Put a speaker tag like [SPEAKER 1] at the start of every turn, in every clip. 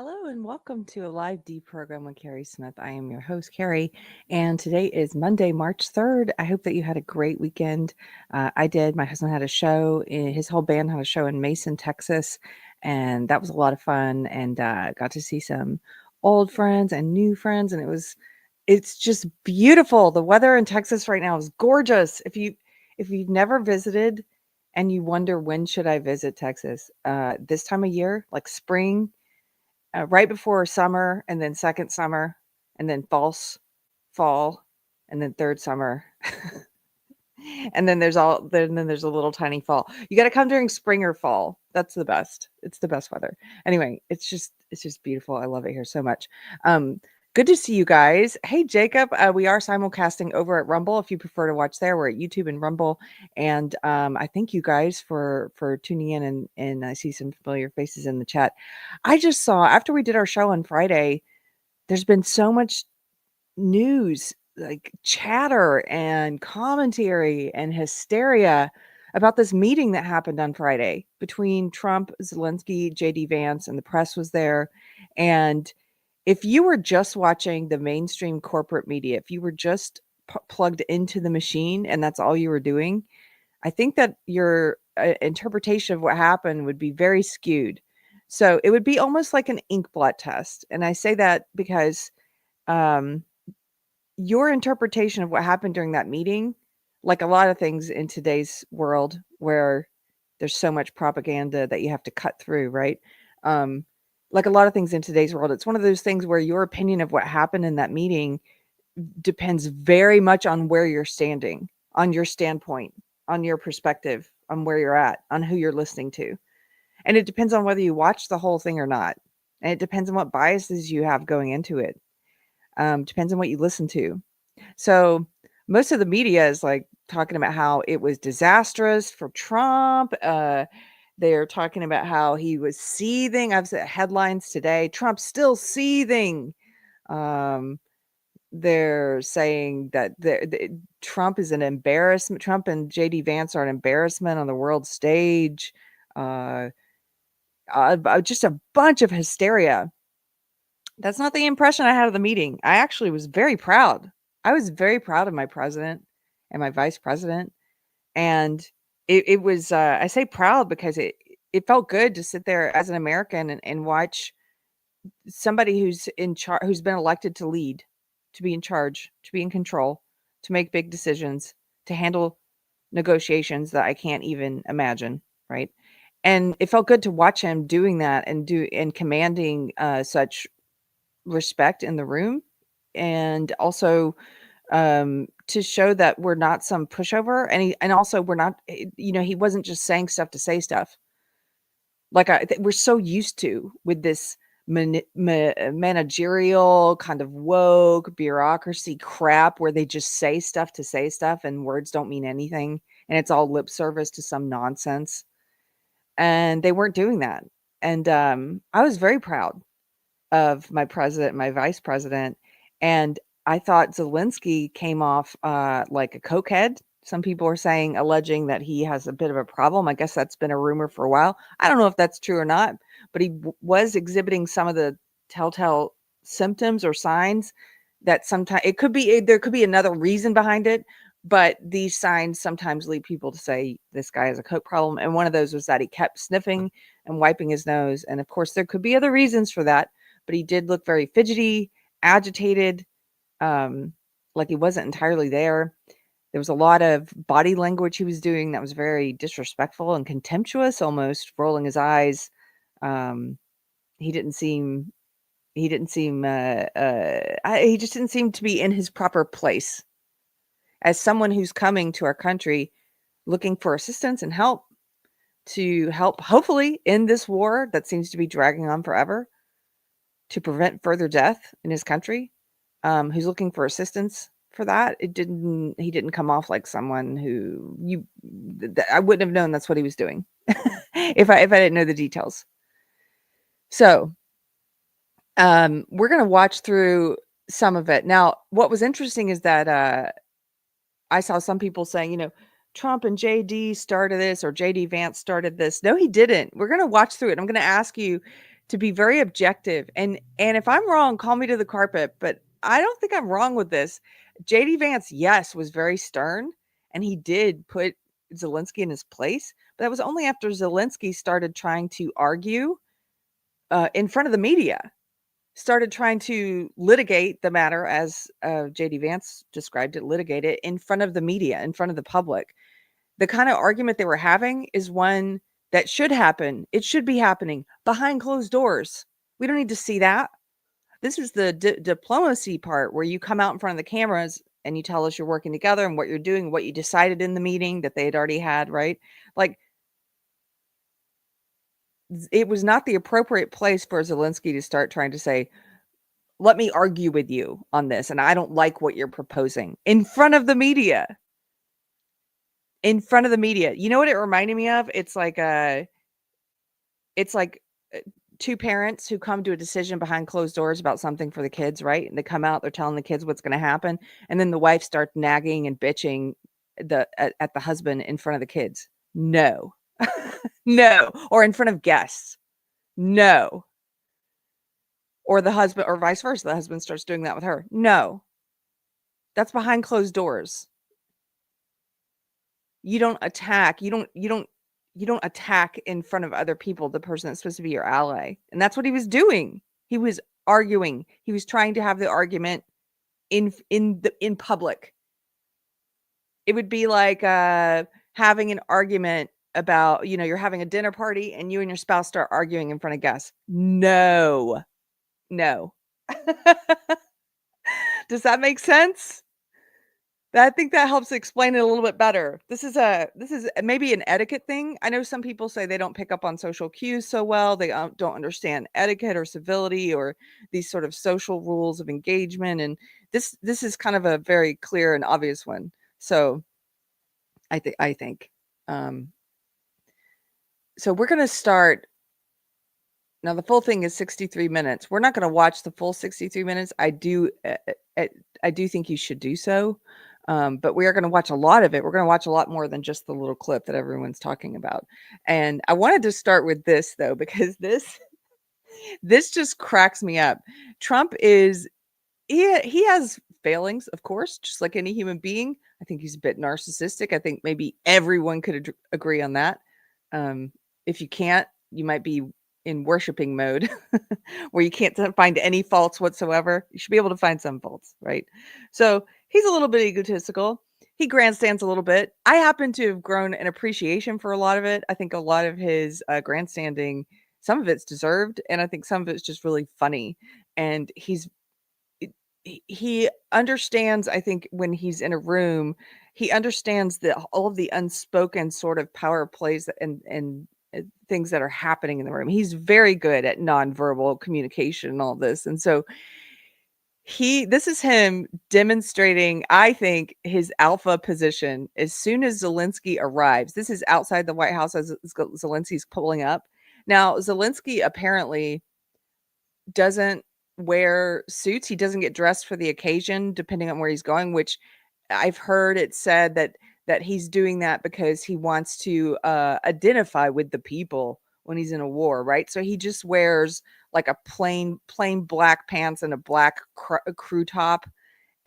[SPEAKER 1] Hello and welcome to a live Deprogram with Keri Smith. I am your host, Keri, and today is Monday, March 3rd. I hope that you had a great weekend. I did. My husband had a show, his whole band had a show in Mason, Texas, and that was a lot of fun. And got to see some old friends and new friends, and it's just beautiful. The weather in Texas right now is gorgeous. If you've never visited and you wonder when should I visit Texas, this time of year, like spring, right before summer, and then second summer, and then fall, and then third summer. And then there's a little tiny fall. You got to come during spring or fall. That's the best. It's the best weather. Anyway, it's just beautiful. I love it here so much. Good to see you guys. Hey Jacob, we are simulcasting over at Rumble. If you prefer to watch there, we're at YouTube and Rumble. And I thank you guys for tuning in, and I see some familiar faces in the chat. I just saw, after we did our show on Friday, there's been so much news, like chatter and commentary and hysteria about this meeting that happened on Friday between Trump, Zelensky, JD Vance, and the press was there. And if you were just watching the mainstream corporate media, if you were just plugged into the machine and that's all you were doing, I think that your interpretation of what happened would be very skewed. So it would be almost like an ink blot test. And I say that because um, your interpretation of what happened during that meeting, like a lot of things in today's world where there's so much propaganda that you have to cut through, right? Um, like a lot of things in today's world, it's one of those things where your opinion of what happened in that meeting depends very much on where you're standing, on your standpoint, on your perspective, on where you're at, on who you're listening to. And it depends on whether you watch the whole thing or not. And it depends on what biases you have going into it. Depends on what you listen to. So most of the media is like talking about how it was disastrous for Trump. They're talking about how he was seething. I've seen headlines today, Trump's still seething. Um, they're saying that Trump is an embarrassment. Trump and JD Vance are an embarrassment on the world stage. Uh, just a bunch of hysteria. That's not the impression I had of the meeting. I actually was very proud. I was very proud of my president and my vice president. And it was, I say proud because it felt good to sit there as an American and watch somebody who's in charge, who's been elected to lead, to be in charge, to be in control, to make big decisions, to handle negotiations that I can't even imagine, right? And it felt good to watch him doing that and commanding such respect in the room, and also to show that we're not some pushover, and also we're not, he wasn't just saying stuff to say stuff. Like we're so used to with this managerial kind of woke bureaucracy crap where they just say stuff to say stuff and words don't mean anything and it's all lip service to some nonsense. And they weren't doing that. And I was very proud of my president, my vice president, and I thought Zelensky came off like a cokehead. Some people are saying, alleging that he has a bit of a problem. I guess that's been a rumor for a while. I don't know if that's true or not, but he was exhibiting some of the telltale symptoms or signs that sometimes there could be another reason behind it, but these signs sometimes lead people to say this guy has a coke problem. And one of those was that he kept sniffing and wiping his nose. And of course, there could be other reasons for that, but he did look very fidgety, agitated, like he wasn't entirely there. There was a lot of body language he was doing that was very disrespectful and contemptuous, almost rolling his eyes. Um, he didn't seem, he didn't seem, he just didn't seem to be in his proper place as someone who's coming to our country looking for assistance and help to help, hopefully, end this war that seems to be dragging on forever, to prevent further death in his country, who's looking for assistance for that. He didn't come off like someone who I wouldn't have known that's what he was doing if I didn't know the details. So we're going to watch through some of it. Now, what was interesting is that I saw some people saying, Trump and JD started this, or JD Vance started this. No, he didn't. We're going to watch through it. I'm going to ask you to be very objective. And if I'm wrong, call me to the carpet, but I don't think I'm wrong with this. JD Vance, yes, was very stern, and he did put Zelensky in his place, but that was only after Zelensky started trying to argue in front of the media, started trying to litigate the matter, as JD Vance described it, litigate it in front of the media, in front of the public. The kind of argument they were having is one that should happen. It should be happening behind closed doors. We don't need to see that. This is the diplomacy part, where you come out in front of the cameras and you tell us you're working together and what you're doing, what you decided in the meeting that they had already had, right? Like, it was not the appropriate place for Zelensky to start trying to say, let me argue with you on this, and I don't like what you're proposing in front of the media. In front of the media. You know what it reminded me of? It's like two parents who come to a decision behind closed doors about something for the kids, right? And they come out, they're telling the kids what's going to happen, and then the wife starts nagging and bitching at the husband in front of the kids. No. No. Or in front of guests. No. Or the husband, or vice versa, the husband starts doing that with her. No. That's behind closed doors. You don't attack. You don't attack in front of other people, the person that's supposed to be your ally. And that's what he was doing. He was arguing. He was trying to have the argument in public. It would be like having an argument about, you're having a dinner party and you and your spouse start arguing in front of guests. No. Does that make sense? I think that helps explain it a little bit better. This is maybe an etiquette thing. I know some people say they don't pick up on social cues so well. They don't understand etiquette or civility or these sort of social rules of engagement. And this is kind of a very clear and obvious one. So I think. So we're going to start. Now, the full thing is 63 minutes. We're not going to watch the full 63 minutes. I do think you should do so. But we are going to watch a lot of it. We're going to watch a lot more than just the little clip that everyone's talking about. And I wanted to start with this, though, because this just cracks me up. Trump he has failings, of course, just like any human being. I think he's a bit narcissistic. I think maybe everyone could agree on that. If you can't, you might be in worshiping mode where you can't find any faults whatsoever. You should be able to find some faults, right? So he's a little bit egotistical. He grandstands a little bit. I happen to have grown an appreciation for a lot of it. I think a lot of his grandstanding, some of it's deserved, and I think some of it's just really funny. And he understands, I think, when he's in a room, he understands all of the unspoken sort of power plays and things that are happening in the room. He's very good at nonverbal communication and all this. And so this is him demonstrating, I think, his alpha position as soon as Zelenskyy arrives. This is outside the White House as Zelensky's pulling up. Now, Zelenskyy apparently doesn't wear suits. He doesn't get dressed for the occasion, depending on where he's going, which I've heard it said that he's doing that because he wants to identify with the people when he's in a war, right? So he just wears like a plain black pants and a black crew top,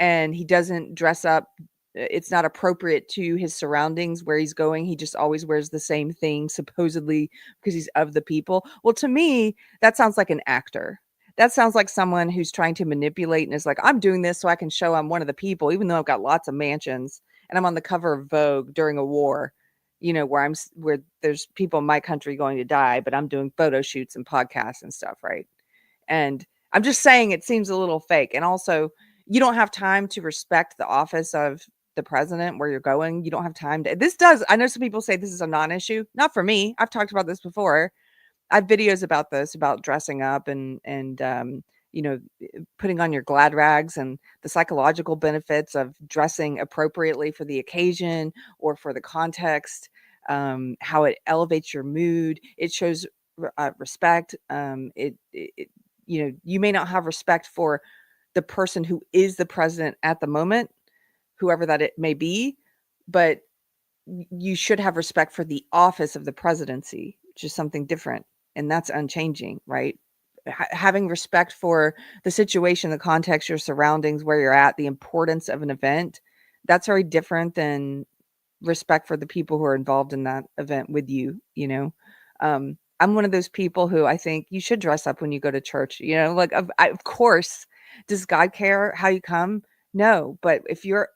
[SPEAKER 1] and he doesn't dress up. It's not appropriate to his surroundings where he's going. He just always wears the same thing, supposedly because he's of the people. Well, to me, that sounds like an actor. That sounds like someone who's trying to manipulate and is like, I'm doing this so I can show I'm one of the people, even though I've got lots of mansions and I'm on the cover of Vogue during a war, where there's people in my country going to die, but I'm doing photo shoots and podcasts and stuff, right? And I'm just saying it seems a little fake. And also, you don't have time to respect the office of the president where you're going. You don't have time to. I know some people say this is a non-issue. Not for me. I've talked about this before. I have videos about this, about dressing up and putting on your glad rags and the psychological benefits of dressing appropriately for the occasion or for the context, how it elevates your mood. It shows respect. You may not have respect for the person who is the president at the moment, whoever that it may be, but you should have respect for the office of the presidency, which is something different. And that's unchanging, right? having respect for the situation, the context, your surroundings, where you're at, the importance of an event, that's very different than respect for the people who are involved in that event with you, you know? I'm one of those people who I think you should dress up when you go to church, you know, like, of course, does God care how you come? No, but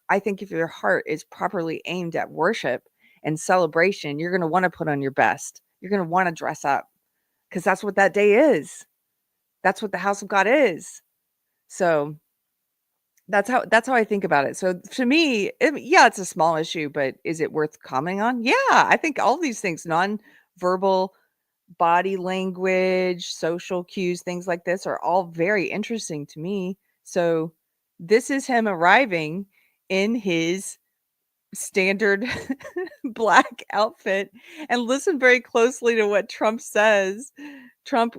[SPEAKER 1] I think if your heart is properly aimed at worship and celebration, you're going to want to put on your best. You're going to want to dress up because that's what that day is. That's what the house of God is. So that's how I think about it. So to me, yeah, it's a small issue, but is it worth commenting on? Yeah, I think all these things, non-verbal body language, social cues, things like this are all very interesting to me. So this is him arriving in his standard black outfit, and listen very closely to what Trump says. Trump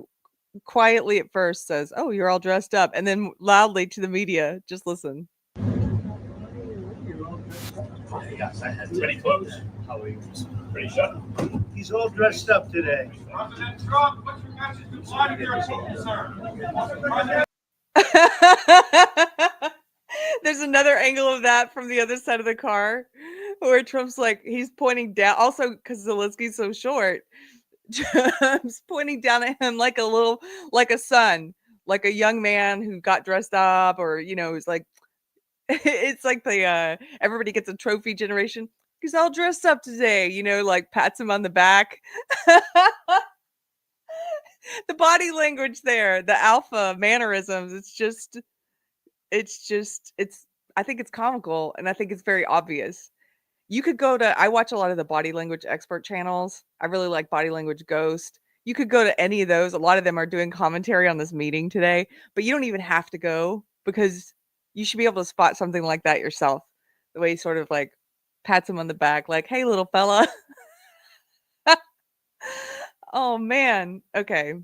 [SPEAKER 1] quietly at first says, "Oh, you're all dressed up," and then loudly to the media. Just listen.
[SPEAKER 2] Yes, I had pretty close. How are you? Pretty sure. He's all dressed up today. President Trump, what's your message to Vladimir Putin, sir?
[SPEAKER 1] There's another angle of that from the other side of the car where Trump's like, he's pointing down, also because Zelensky's so short. Trump's pointing down at him like like a son, like a young man who got dressed up, or, you know, is like, it's like the everybody gets a trophy generation. He's all dressed up today, you know, like pats him on the back. The body language there, the alpha mannerisms, it's I think it's comical, and I think it's very obvious. You could go to I watch a lot of the body language expert channels. I really like Body Language Ghost. You could go to any of those. A lot of them are doing commentary on this meeting today, but you don't even have to go because you should be able to spot something like that yourself. The way he sort of like pats him on the back, like, "Hey, little fella." Oh man. Okay.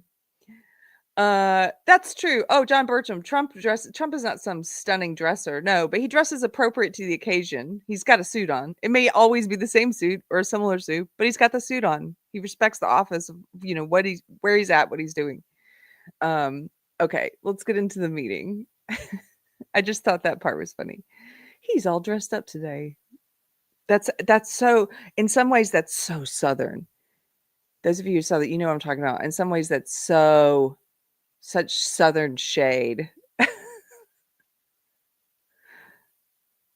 [SPEAKER 1] That's true. Oh, John Burcham, Trump is not some stunning dresser. No, but he dresses appropriate to the occasion. He's got a suit on. It may always be the same suit or a similar suit, but he's got the suit on. He respects the office of, you know, where he's at, what he's doing. Okay, let's get into the meeting. I just thought that part was funny. He's all dressed up today. That's so, in some ways that's so Southern. Those of you who saw that, you know what I'm talking about. In some ways that's such Southern shade.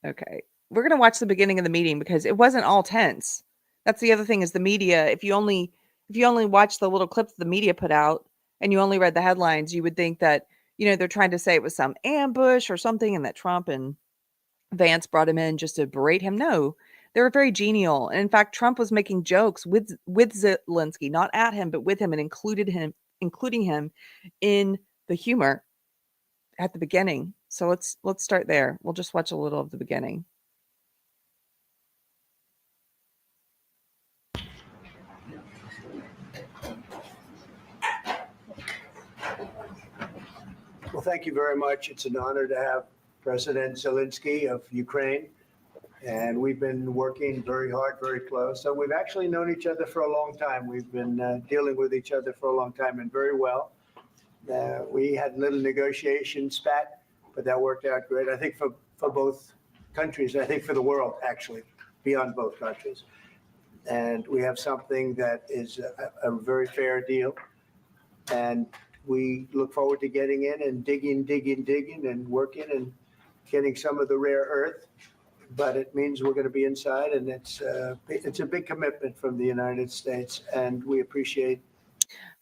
[SPEAKER 1] Okay. We're going to watch the beginning of the meeting because it wasn't all tense. That's the other thing, is the media. If you only watch the little clips the media put out and you only read the headlines, you would think that, you know, they're trying to say it was some ambush or something and that Trump and Vance brought him in just to berate him. No, they were very genial. And in fact, Trump was making jokes with Zelensky, not at him, but with him, and including him in the humor at the beginning. So let's start there. We'll just watch a little of the beginning.
[SPEAKER 3] Well, thank you very much. It's an honor to have President Zelenskyy of Ukraine. And we've been working very hard, very close. So we've actually known each other for a long time. We've been dealing with each other for a long time, and very well. We had a little negotiation spat, but that worked out great. I think for both countries, I think for the world, actually, beyond both countries. And we have something that is a very fair deal. And we look forward to getting in and digging and working and getting some of the rare earth. But it means we're going to be inside, and it's a big commitment from the United States, and we appreciate.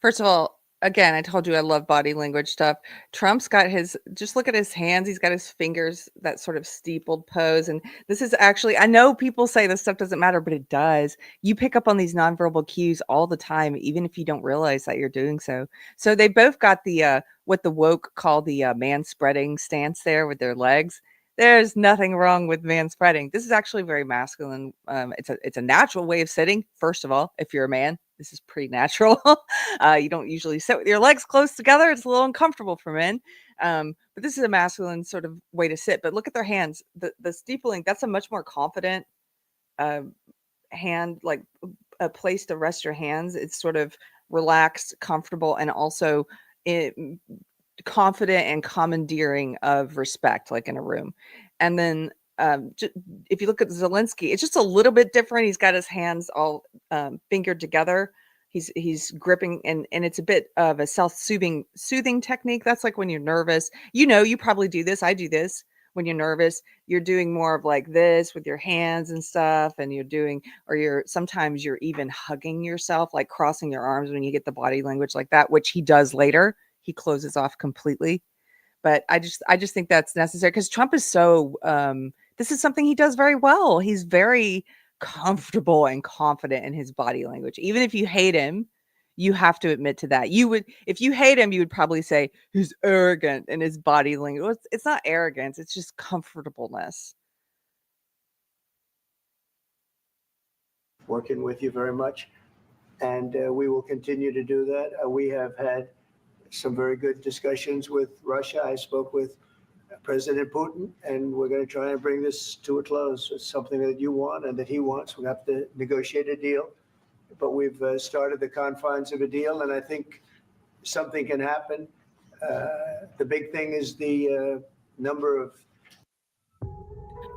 [SPEAKER 1] First of all, again, I told you I love body language stuff. Trump's got just look at his hands. He's got his fingers, that sort of steepled pose. And this is actually, I know people say this stuff doesn't matter, but it does. You pick up on these nonverbal cues all the time, even if you don't realize that you're doing so. So they both got the, what the woke call the man spreading stance there with their legs. There's nothing wrong with man spreading. This is actually very masculine. It's a natural way of sitting. First of all, if you're a man, this is pretty natural. You don't usually sit with your legs close together. It's a little uncomfortable for men. But this is a masculine sort of way to sit. But look at their hands. The steepling, that's a much more confident hand, like a place to rest your hands. It's sort of relaxed, comfortable, and also confident and commandeering of respect, like in a room. And then if you look at Zelenskyy, it's just a little bit different. He's got his hands all fingered together. He's gripping, and it's a bit of a self-soothing technique. That's like when you're nervous. You probably do this. I do this. When you're nervous, you're doing more of like this with your hands and stuff, and sometimes you're even hugging yourself, like crossing your arms when you get the body language like that, which he does later. He closes off completely. But I just think that's necessary because Trump is so this is something he does very well. He's very comfortable and confident in his body language. Even if you hate him, you have to admit to that. If you hate him, you would probably say he's arrogant in his body language. Well, it's not arrogance, it's just comfortableness.
[SPEAKER 3] Working with you very much, and we will continue to do that. We have had some very good discussions with Russia. I spoke with President Putin, and we're going to try and bring this to a close. It's something that you want and that he wants. We have to negotiate a deal, but we've started the confines of a deal, and I think something can happen. The big thing is the number of.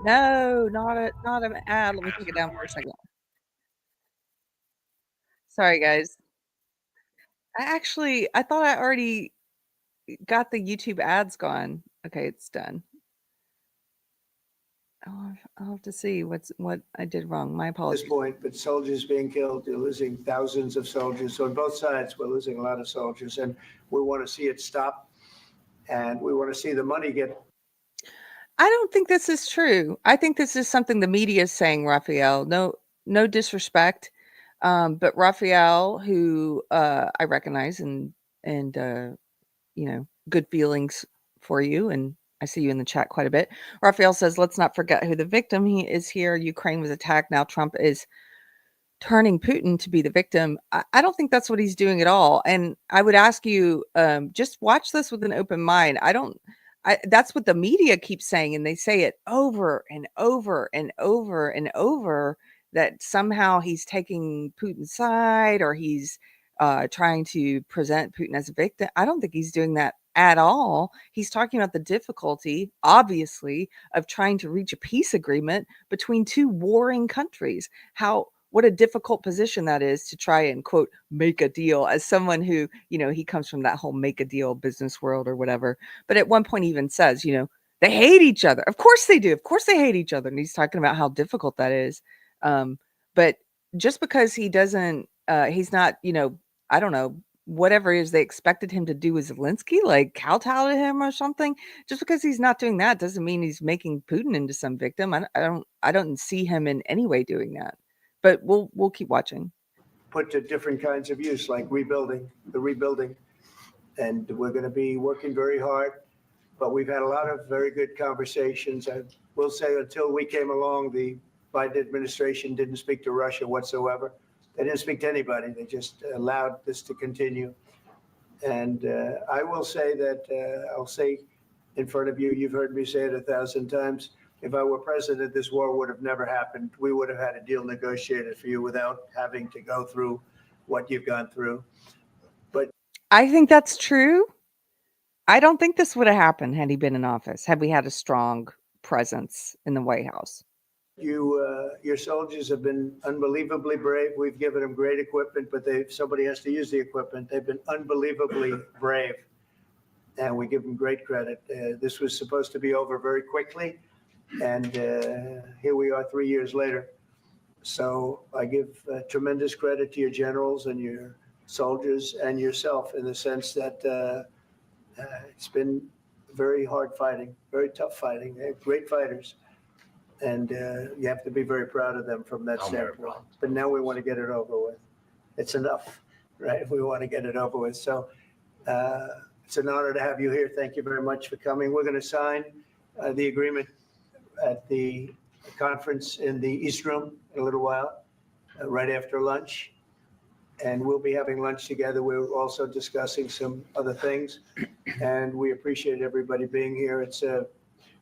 [SPEAKER 1] No, not an ad. Let me take it down for a second. Sorry, guys. I thought I already got the YouTube ads gone. Okay, it's done. I'll have to see what I did wrong. My apologies.
[SPEAKER 3] At this point, but soldiers being killed, you're losing thousands of soldiers. So on both sides, we're losing a lot of soldiers, and we want to see it stop, and we want to see the money get.
[SPEAKER 1] I don't think this is true. I think this is something the media is saying, Raphael. No disrespect, but Raphael, who I recognize and good feelings for you, and I see you in the chat quite a bit. Raphael says, let's not forget who the victim is here. Ukraine was attacked. Now Trump is turning Putin to be the victim. I don't think that's what he's doing at all. And I would ask you, just watch this with an open mind. That's what the media keeps saying. And they say it over and over and over and over, that somehow he's taking Putin's side, or he's trying to present Putin as a victim. I don't think he's doing that at all. He's talking about the difficulty, obviously, of trying to reach a peace agreement between two warring countries. What a difficult position that is, to try and, quote, make a deal, as someone who, he comes from that whole make a deal business world or whatever. But at one point he even says, they hate each other. Of course they do. Of course they hate each other. And he's talking about how difficult that is. But just because he doesn't, he's not, I don't know, whatever it is they expected him to do with Zelenskyy, like kowtow to him or something. Just because he's not doing that doesn't mean he's making Putin into some victim. I don't see him in any way doing that. But we'll keep watching.
[SPEAKER 3] Put to different kinds of use, like rebuilding, and we're going to be working very hard. But we've had a lot of very good conversations. I will say, until we came along, the Biden administration didn't speak to Russia whatsoever. They didn't speak to anybody. They just allowed this to continue. And I will say that I'll say in front of you, you've heard me say it 1,000 times. If I were president, this war would have never happened. We would have had a deal negotiated for you without having to go through what you've gone through. But
[SPEAKER 1] I think that's true. I don't think this would have happened had he been in office, had we had a strong presence in the White House.
[SPEAKER 3] Your soldiers have been unbelievably brave. We've given them great equipment, but somebody has to use the equipment. They've been unbelievably brave, and we give them great credit. This was supposed to be over very quickly, and here we are 3 years later. So I give tremendous credit to your generals and your soldiers and yourself, in the sense that it's been very hard fighting, very tough fighting. They're great fighters. And you have to be very proud of them from that standpoint. But now we want to get it over with. It's enough, right? We want to get it over with. So it's an honor to have you here. Thank you very much for coming. We're going to sign the agreement at the conference in the East Room in a little while, right after lunch. And we'll be having lunch together. We're also discussing some other things. And we appreciate everybody being here. It's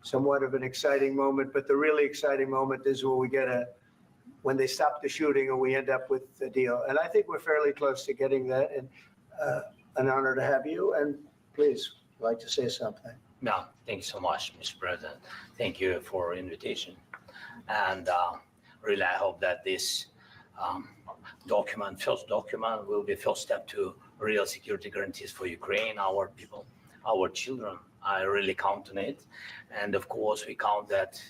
[SPEAKER 3] somewhat of an exciting moment, but the really exciting moment is when they stop the shooting and we end up with a deal. And I think we're fairly close to getting that. And an honor to have you. And please, I'd like to say something.
[SPEAKER 4] No, thank you so much, Mr. President. Thank you for invitation. And really, I hope that this first document, will be first step to real security guarantees for Ukraine, our people, our children. I really count on it. And of course, we count that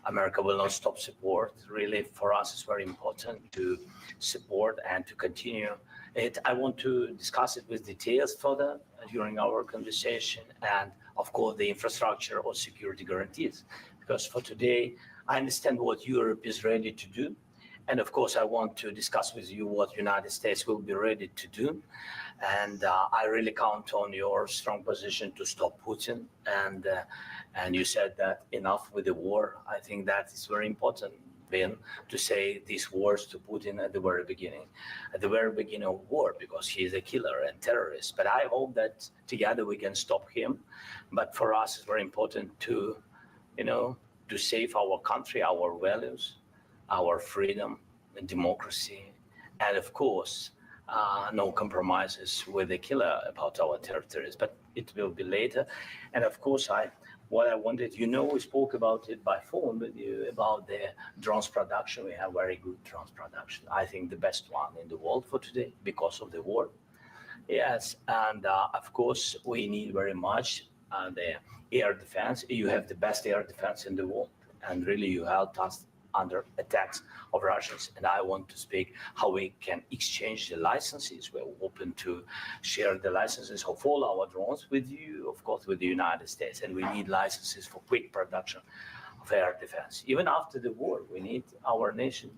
[SPEAKER 4] America will not stop support. Really, for us, it's very important to support and to continue it. I want to discuss it with details further during our conversation, and of course, the infrastructure or security guarantees. Because for today, I understand what Europe is ready to do. And of course, I want to discuss with you what United States will be ready to do. And I really count on your strong position to stop Putin. And you said that enough with the war. I think that is very important, Ben, to say these words to Putin at the very beginning of war, because he is a killer and terrorist. But I hope that together we can stop him. But for us, it's very important to, to save our country, our values, our freedom and democracy, and of course, no compromises with the killer about our territories, but it will be later. And of course, what I wanted, we spoke about it by phone with you about the drones production. We have very good drones production. I think the best one in the world for today because of the war. Yes, and of course, we need very much the air defense. You have the best air defense in the world, and really you helped us under attacks of Russians. And I want to speak how we can exchange the licenses. We're open to share the licenses of all our drones with you, of course, with the United States. And we need licenses for quick production of air defense. Even after the war, we need our nation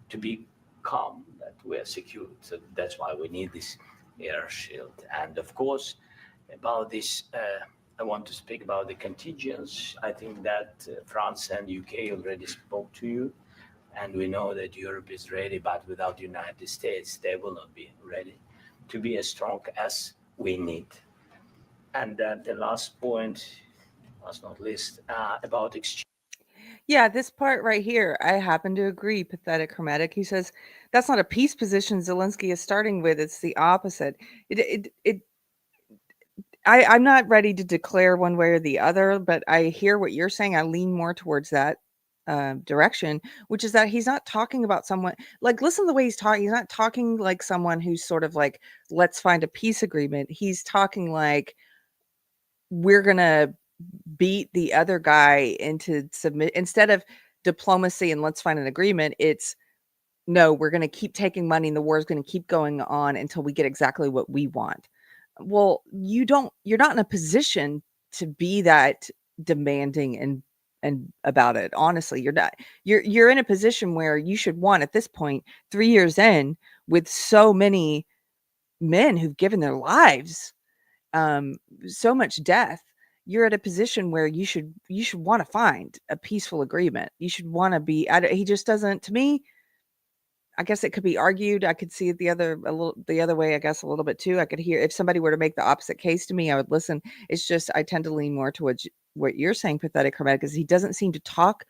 [SPEAKER 4] to be calm, that we are secure. So that's why we need this air shield. And of course, about this, I want to speak about the contingents. I think that France and UK already spoke to you, and we know that Europe is ready, but without the United States, they will not be ready to be as strong as we need. And the last point, last not least, about exchange.
[SPEAKER 1] Yeah, this part right here, I happen to agree. Pathetic Hermetic. He says that's not a peace position Zelensky is starting with. It's the opposite. I'm not ready to declare one way or the other, but I hear what you're saying. I lean more towards that direction, which is that he's not talking about someone like, listen to the way he's talking. He's not talking like someone who's sort of like, let's find a peace agreement. He's talking like, we're going to beat the other guy into submit instead of diplomacy and let's find an agreement. It's no, we're going to keep taking money and the war is going to keep going on until we get exactly what we want. Well, you're not in a position to be that demanding and about it. Honestly, you're not. You're in a position where you should want, at this point, 3 years in, with so many men who've given their lives, so much death, you're at a position where you should want to find a peaceful agreement. You should want to be. He just doesn't. To me, I guess it could be argued. I could see it the other way, I guess, a little bit too. I could hear if somebody were to make the opposite case to me, I would listen. It's just I tend to lean more towards what you're saying, Pathetic Hermetic, because he doesn't seem to talk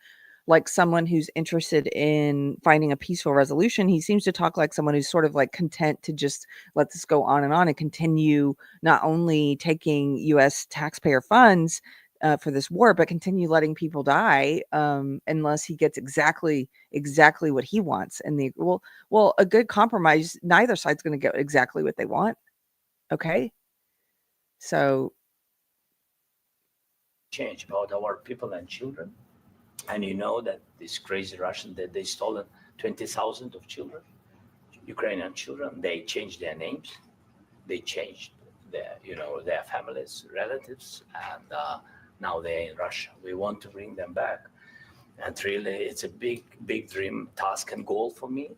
[SPEAKER 1] like someone who's interested in finding a peaceful resolution. He seems to talk like someone who's sort of like content to just let this go on and continue not only taking U.S. taxpayer funds for this war, but continue letting people die unless he gets exactly what he wants. And well, a good compromise, neither side's going to get exactly what they want. Okay, so
[SPEAKER 4] change about our people and children. And you know that this crazy Russian, that they stolen 20,000 of children, Ukrainian children. They changed their names, they changed their families, relatives, and now they're in Russia. We want to bring them back. And really, it's a big dream, task, and goal for me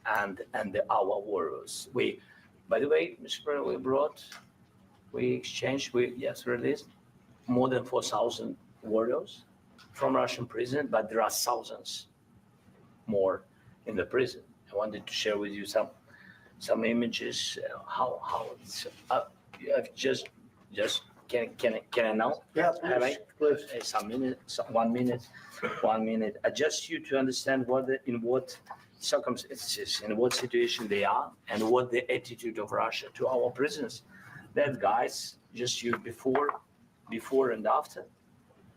[SPEAKER 4] and our warriors. By the way, Mr. President, we released more than 4,000 warriors from Russian prison, but there are thousands more in the prison. I wanted to share with you some images. How it's just can I now?
[SPEAKER 3] Yeah, please.
[SPEAKER 4] Some minutes, 1 minute. Just you to understand in what circumstances, in what situation they are, and what the attitude of Russia to our prisoners. That guys, just you before and after.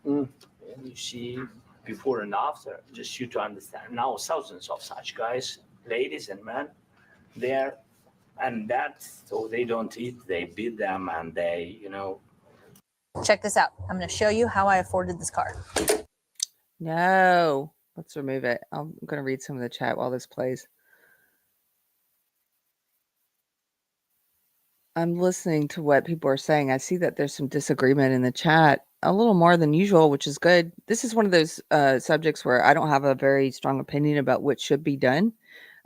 [SPEAKER 3] Mm.
[SPEAKER 4] And you see before and after, just you to understand. Now thousands of such guys, ladies and men, there, and that so they don't eat, they beat them, and they,
[SPEAKER 5] Check this out. I'm going to show you how I afforded this car.
[SPEAKER 1] No, let's remove it. I'm going to read some of the chat while this plays. I'm listening to what people are saying. I see that there's some disagreement in the chat, a little more than usual, which is good. This is one of those subjects where I don't have a very strong opinion about what should be done.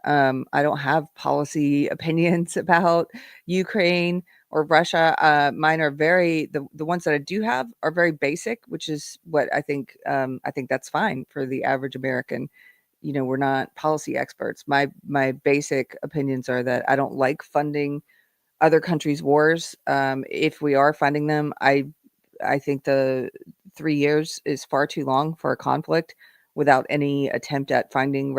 [SPEAKER 1] I don't have policy opinions about Ukraine or Russia. Mine are the ones that I do have are very basic, which is what I think that's fine for the average American. We're not policy experts. My basic opinions are that I don't like funding other countries' wars. If we are funding them, I think the 3 years is far too long for a conflict without any attempt at finding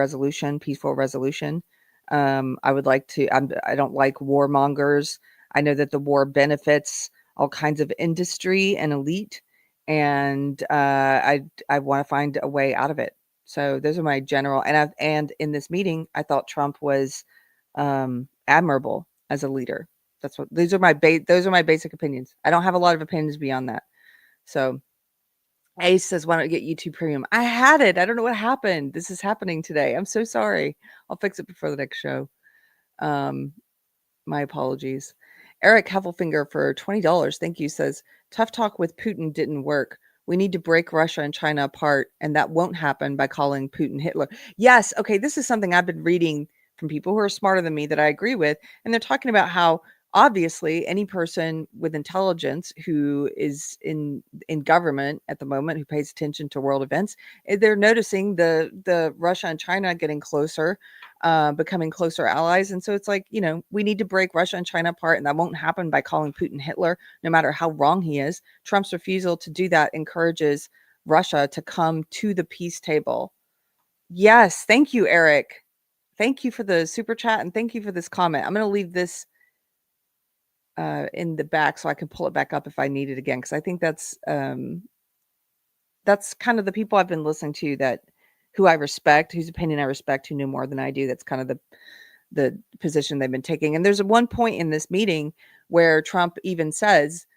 [SPEAKER 1] peaceful resolution. I would like to. I don't like warmongers. I know that the war benefits all kinds of industry and elite, and I want to find a way out of it. So those are my general. And in this meeting, I thought Trump was admirable as a leader. Those are my basic opinions. I don't have a lot of opinions beyond that. So Ace says, why don't you get YouTube Premium? I had it. I don't know what happened. This is happening today. I'm so sorry. I'll fix it before the next show. My apologies. Eric Heffelfinger for $20. Thank you. Says, tough talk with Putin didn't work. We need to break Russia and China apart, and that won't happen by calling Putin Hitler. Yes. Okay. This is something I've been reading from people who are smarter than me that I agree with. And they're talking about how obviously any person with intelligence who is in government at the moment, who pays attention to world events, they're noticing the Russia and China getting closer, becoming closer allies. And so it's like, we need to break Russia and China apart, and that won't happen by calling Putin Hitler, no matter how wrong he is. Trump's refusal to do that encourages Russia to come to the peace table. Yes. Thank you, Eric. Thank you for the super chat, and thank you for this comment. I'm going to leave this in the back so I can pull it back up if I need it again, because I think that's kind of the people I've been listening to, who I respect, whose opinion I respect, who know more than I do. That's kind of the position they've been taking. And there's one point in this meeting where Trump even says,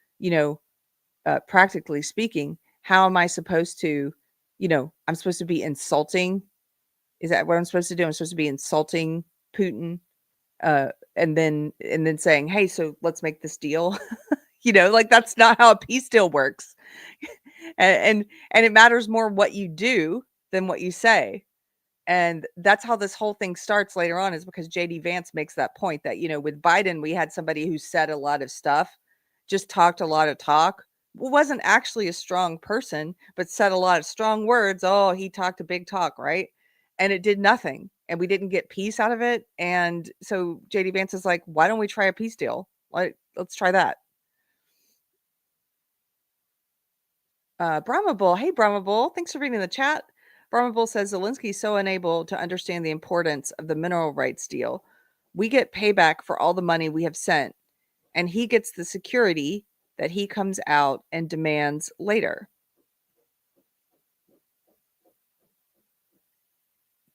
[SPEAKER 1] practically speaking, how am I supposed to, I'm supposed to be insulting. Is that what I'm supposed to do? I'm supposed to be insulting Putin, and then saying, hey, so let's make this deal. That's not how a peace deal works. and it matters more what you do than what you say. And that's how this whole thing starts later on, is because JD Vance makes that point that, with Biden, we had somebody who said a lot of stuff, just talked a lot of talk, wasn't actually a strong person, but said a lot of strong words. Oh, he talked a big talk, right? And it did nothing. And we didn't get peace out of it. And so JD Vance is like, why don't we try a peace deal? Let's try that. Brahma Bull. Hey, Brahma Bull. Thanks for reading the chat. Brahma Bull says, Zelenskyy is so unable to understand the importance of the mineral rights deal. We get payback for all the money we have sent, and he gets the security that he comes out and demands later.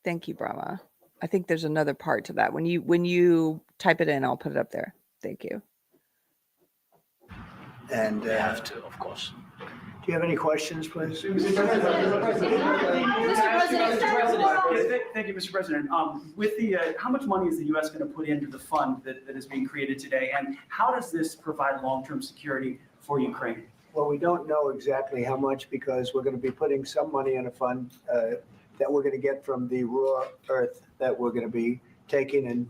[SPEAKER 1] Thank you, Brahma. I think there's another part to that. When you type it in, I'll put it up there. Thank you.
[SPEAKER 3] And
[SPEAKER 4] we have to, of course.
[SPEAKER 3] Do you have any questions, please?
[SPEAKER 6] Mr. President. Thank you, Mr. President. With the how much money is the U.S. going to put into the fund that is being created today, and how does this provide long-term security for Ukraine?
[SPEAKER 3] Well, we don't know exactly how much, because we're going to be putting some money in a fund that we're going to get from the raw earth that we're going to be taking and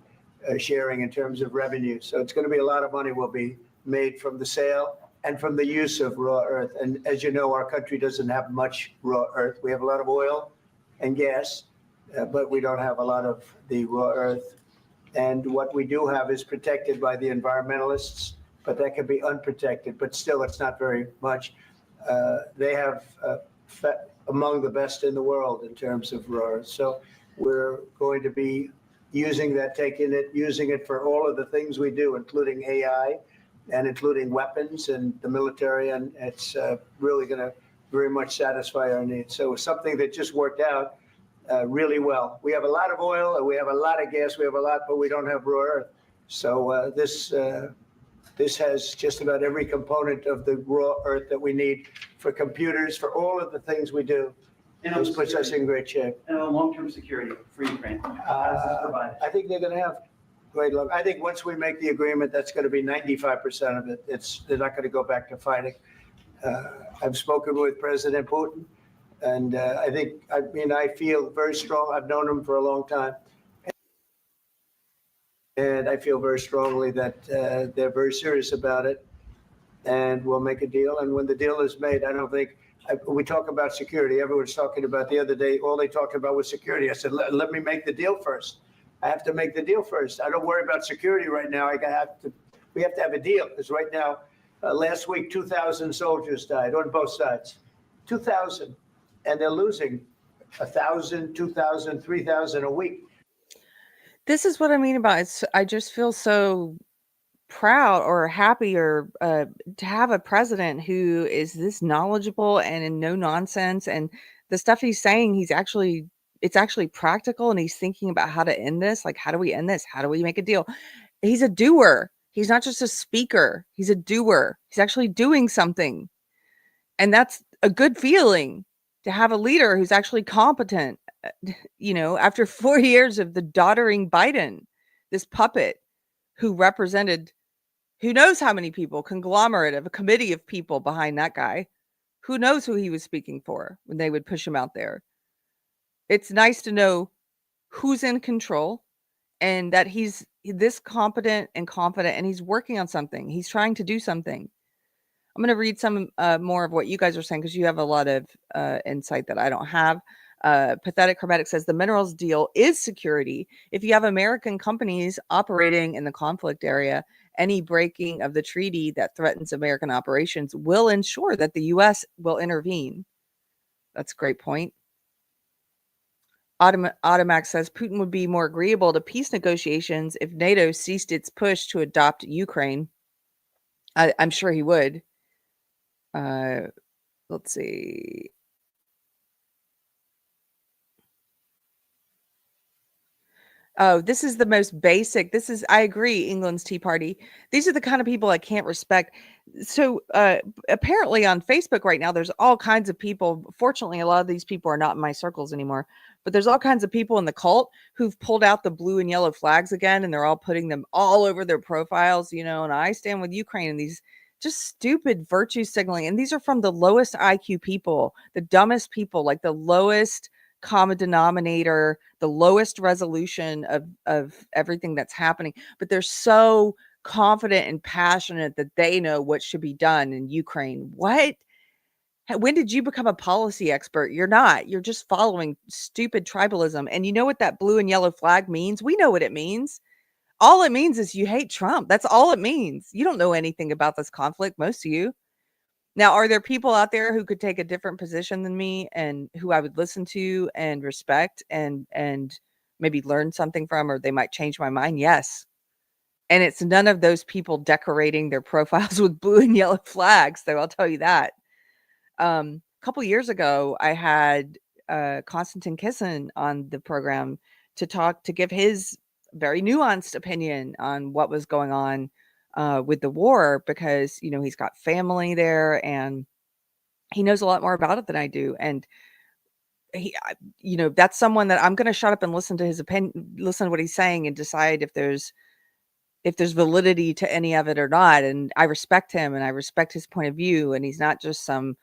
[SPEAKER 3] sharing in terms of revenue. So it's going to be a lot of money will be made from the sale and from the use of raw earth. And as you know, our country doesn't have much raw earth. We have a lot of oil and gas, but we don't have a lot of the raw earth. And what we do have is protected by the environmentalists, but that can be unprotected. But still, it's not very much. They have among the best in the world in terms of raw earth. So we're going to be using that, using it for all of the things we do, including AI, and including weapons and the military, and it's really going to very much satisfy our needs. So it's something that just worked out really well. We have a lot of oil, and we have a lot of gas, we have a lot, but we don't have raw earth. So this has just about every component of the raw earth that we need for computers, for all of the things we do.
[SPEAKER 6] And
[SPEAKER 3] This puts us in great shape.
[SPEAKER 6] And on long-term security for Ukraine. How does this provide?
[SPEAKER 3] I think they're going to have great luck. I think once we make the agreement, that's going to be 95% of it. They're not going to go back to fighting. I've spoken with President Putin, and I feel very strong. I've known him for a long time. And I feel very strongly that they're very serious about it, and we'll make a deal. And when the deal is made, I don't think we talk about security. Everyone's talking about the other day. All they talked about was security. I said, let me make the deal first. I have to make the deal first. I don't worry about security right now. We have to have a deal, because right now, last week, 2,000 soldiers died on both sides. 2,000, and they're losing 1,000, 2,000, 3,000 a week.
[SPEAKER 1] This is what I mean about it. I just feel so proud or happy or to have a president who is this knowledgeable and in no nonsense, and the stuff he's saying, it's actually practical, and he's thinking about how to end this. Like, how do we end this? How do we make a deal? He's a doer. He's not just a speaker. He's a doer. He's actually doing something. And that's a good feeling, to have a leader who's actually competent. After 4 years of the doddering Biden, this puppet who represented who knows how many people, conglomerate of a committee of people behind that guy. Who knows who he was speaking for when they would push him out there. It's nice to know who's in control, and that he's this competent and confident, and he's working on something. He's trying to do something. I'm going to read some more of what you guys are saying, because you have a lot of insight that I don't have. Pathetic Hermetic says the minerals deal is security. If you have American companies operating in the conflict area, any breaking of the treaty that threatens American operations will ensure that the U.S. will intervene. That's a great point. Automax says Putin would be more agreeable to peace negotiations if NATO ceased its push to adopt Ukraine. I'm sure he would. Let's see. Oh, this is the most basic. I agree, England's Tea Party. These are the kind of people I can't respect. So apparently on Facebook right now, there's all kinds of people. Fortunately, a lot of these people are not in my circles anymore. But there's all kinds of people in the cult who've pulled out the blue and yellow flags again, and they're all putting them all over their profiles, and I stand with Ukraine, and these just stupid virtue signaling. And these are from the lowest IQ people, the dumbest people, like the lowest common denominator, the lowest resolution of everything that's happening. But they're so confident and passionate that they know what should be done in Ukraine. What? When did you become a policy expert? You're not. You're just following stupid tribalism. And you know what that blue and yellow flag means? We know what it means. All it means is you hate Trump. That's all it means. You don't know anything about this conflict, most of you. Now, are there people out there who could take a different position than me and who I would listen to and respect and maybe learn something from, or they might change my mind? Yes. And it's none of those people decorating their profiles with blue and yellow flags, so I'll tell you that. A couple years ago, I had Konstantin Kisin on the program to give his very nuanced opinion on what was going on with the war, because he's got family there and he knows a lot more about it than I do. And he, that's someone that I'm going to shut up and listen to his opinion, listen to what he's saying, and decide if there's validity to any of it or not. And I respect him and I respect his point of view. And he's not just some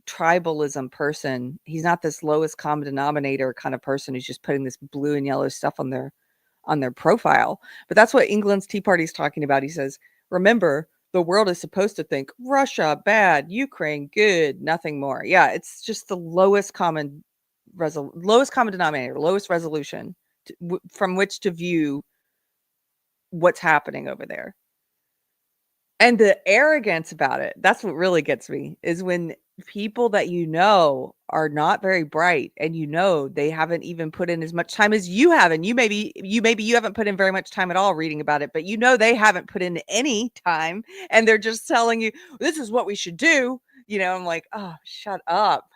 [SPEAKER 1] tribalism person. He's not this lowest common denominator kind of person who's just putting this blue and yellow stuff on their profile. But that's what England's Tea Party is talking about. He says, remember, the world is supposed to think Russia bad, Ukraine good, nothing more. Yeah, it's just the lowest common denominator, lowest resolution from which to view what's happening over there. And the arrogance about it, that's what really gets me, is when people that are not very bright, and they haven't even put in as much time as you have, and you haven't put in very much time at all reading about it, but they haven't put in any time, and they're just telling you this is what we should do. I'm like, oh, shut up.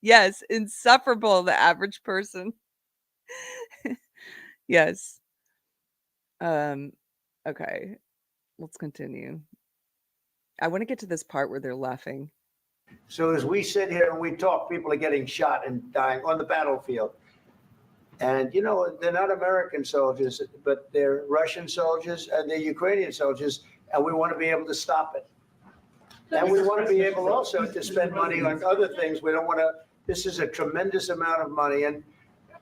[SPEAKER 1] Yes, insufferable, the average person. Yes. Okay, let's continue. I want to get to this part where they're laughing.
[SPEAKER 3] So as we sit here and we talk, people are getting shot and dying on the battlefield. And, they're not American soldiers, but they're Russian soldiers and they're Ukrainian soldiers, and we want to be able to stop it. And we want to be able also to spend money on other things. We don't want to, this is a tremendous amount of money. And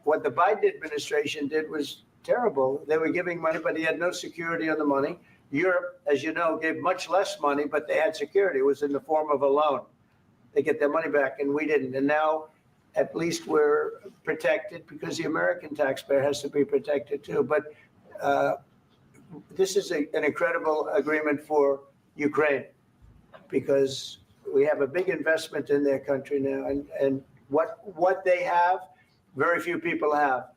[SPEAKER 3] what the Biden administration did was terrible. They were giving money, but he had no security on the money. Europe, as you know, gave much less money, but they had security. It was in the form of a loan. They get their money back, and we didn't. And now, at least we're protected because the American taxpayer has to be protected too. But this is an incredible agreement for Ukraine because we have a big investment in their country now, and what they have, very few people have.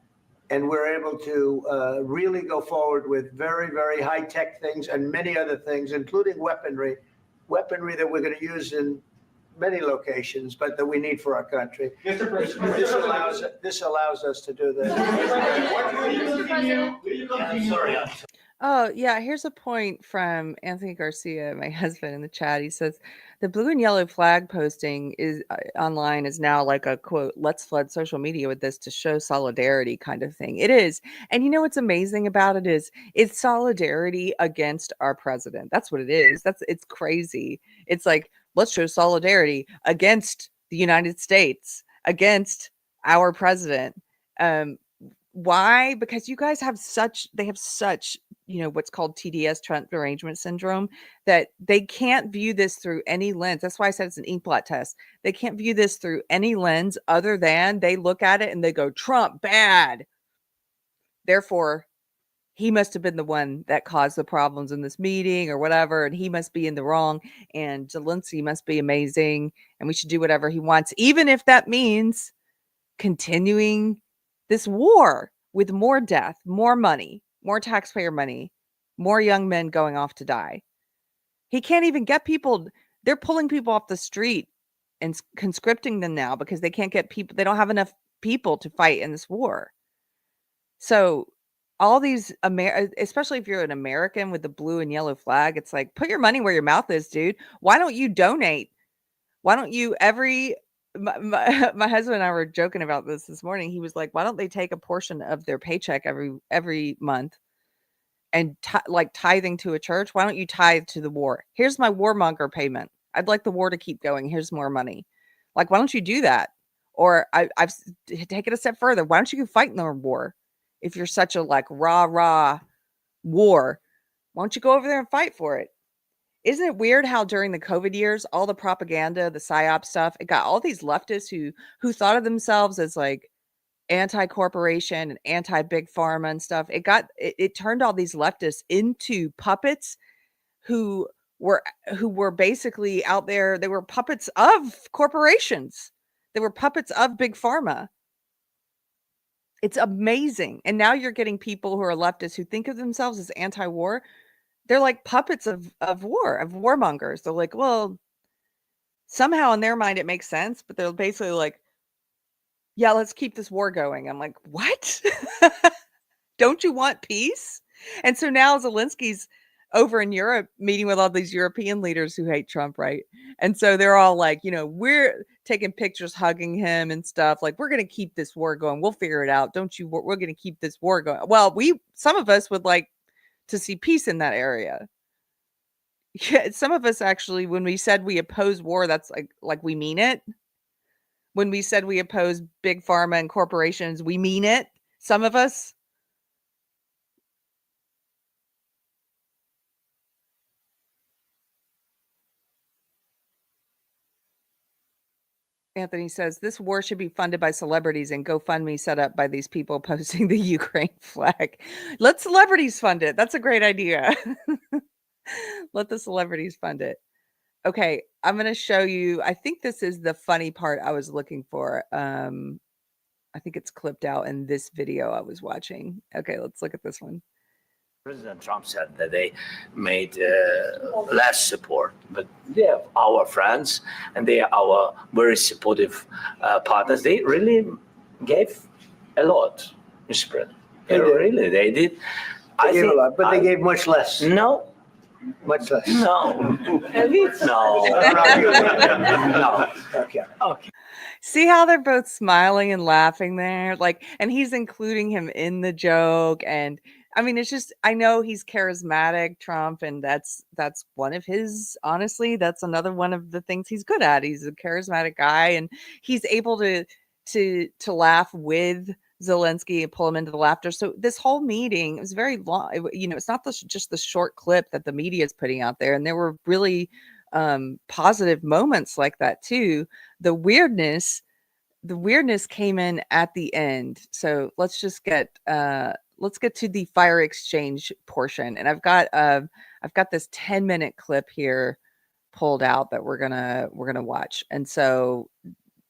[SPEAKER 3] And we're able to really go forward with very, very high-tech things and many other things, including weaponry that we're going to use in many locations, but that we need for our country. This allows us to do that.
[SPEAKER 4] Sorry.
[SPEAKER 1] Oh, yeah. Here's a point from Anthony Garcia, my husband, in the chat. He says, the blue and yellow flag posting is online is now like a quote, let's flood social media with this to show solidarity kind of thing. It is. And what's amazing about it is it's solidarity against our president. That's what it is. It's crazy. It's like, let's show solidarity against the United States, against our president. Why? Because you guys have such, what's called TDS, Trump derangement syndrome, that they can't view this through any lens. That's why I said it's an ink blot test. They can't view this through any lens other than they look at it and they go, Trump, bad. Therefore, he must have been the one that caused the problems in this meeting or whatever, and he must be in the wrong, and Zelenskyy must be amazing, and we should do whatever he wants, even if that means continuing this war with more death, more money, more taxpayer money, more young men going off to die. He can't even get people. They're pulling people off the street and conscripting them now because they can't get people. They don't have enough people to fight in this war. So all these, especially if you're an American with the blue and yellow flag, it's like, put your money where your mouth is, dude. Why don't you donate? Why don't you my husband and I were joking about this morning. He was like, why don't they take a portion of their paycheck every month and like tithing to a church? Why don't you tithe to the war? Here's my warmonger payment. I'd like the war to keep going. Here's more money. Like, why don't you do that? Or I've taken a step further. Why don't you go fight in the war? If you're such a like rah war, why don't you go over there and fight for it? Isn't it weird how during the COVID years, all the propaganda, the PSYOP stuff, it got all these leftists who thought of themselves as like anti-corporation and anti-big pharma and stuff. It turned all these leftists into puppets who were basically out there. They were puppets of corporations. They were puppets of big pharma. It's amazing. And now you're getting people who are leftists who think of themselves as anti-war. They're like puppets of war, of warmongers. They're like, well, somehow in their mind it makes sense, but they're basically like, yeah, let's keep this war going. I'm like, what? Don't you want peace? And so now Zelensky's over in Europe meeting with all these European leaders who hate Trump, right? And so they're all like, we're taking pictures, hugging him and stuff. Like, we're going to keep this war going. We'll figure it out. Don't you? We're going to keep this war going. Well, some of us would like to see peace in that area. Yeah, some of us actually, when we said we oppose war, that's like we mean it. When we said we oppose big pharma and corporations, we mean it. Some of us. Anthony says this war should be funded by celebrities and GoFundMe set up by these people posting the Ukraine flag. Let celebrities fund it. That's a great idea. Let the celebrities fund it. Okay, I'm going to show you. I think this is the funny part I was looking for. I think it's clipped out in this video I was watching. Okay, let's look at this one.
[SPEAKER 4] President Trump said that they made less support, but they are our friends and they are our very supportive partners. They really gave a lot, Mr. President. They did.
[SPEAKER 3] They gave a lot, but they gave much less.
[SPEAKER 4] No.
[SPEAKER 3] Much less.
[SPEAKER 4] No. No. No.
[SPEAKER 3] Okay.
[SPEAKER 4] Okay.
[SPEAKER 1] See how they're both smiling and laughing there? Like, and he's including him in the joke. And I mean, it's just, I know he's charismatic, Trump, and that's one of his, honestly, that's another one of the things he's good at. He's a charismatic guy, and he's able to laugh with Zelensky and pull him into the laughter. So this whole meeting, it was very long. It's not just the short clip that the media is putting out there. And there were really positive moments like that too. The weirdness came in at the end. So let's just get to the fire exchange portion. And I've got this 10-minute clip here pulled out that we're gonna watch. And so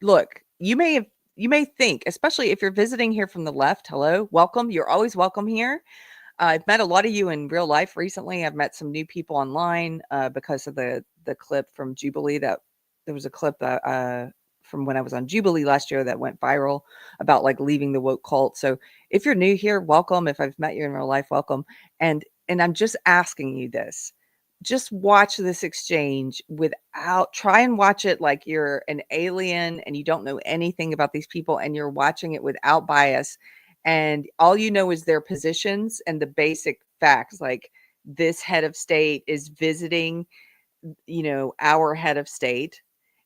[SPEAKER 1] look, you may think, especially if you're visiting here from the left, hello, welcome. You're always welcome here. I've met a lot of you in real life recently. I've met some new people online because of the clip from Jubilee. That there was a clip that from when I was on Jubilee last year that went viral about like leaving the woke cult. So if you're new here, welcome. If I've met you in real life, welcome. And I'm just asking you this. Just watch this exchange try and watch it like you're an alien and you don't know anything about these people, and you're watching it without bias. And all you know is their positions and the basic facts. Like, this head of state is visiting, our head of state.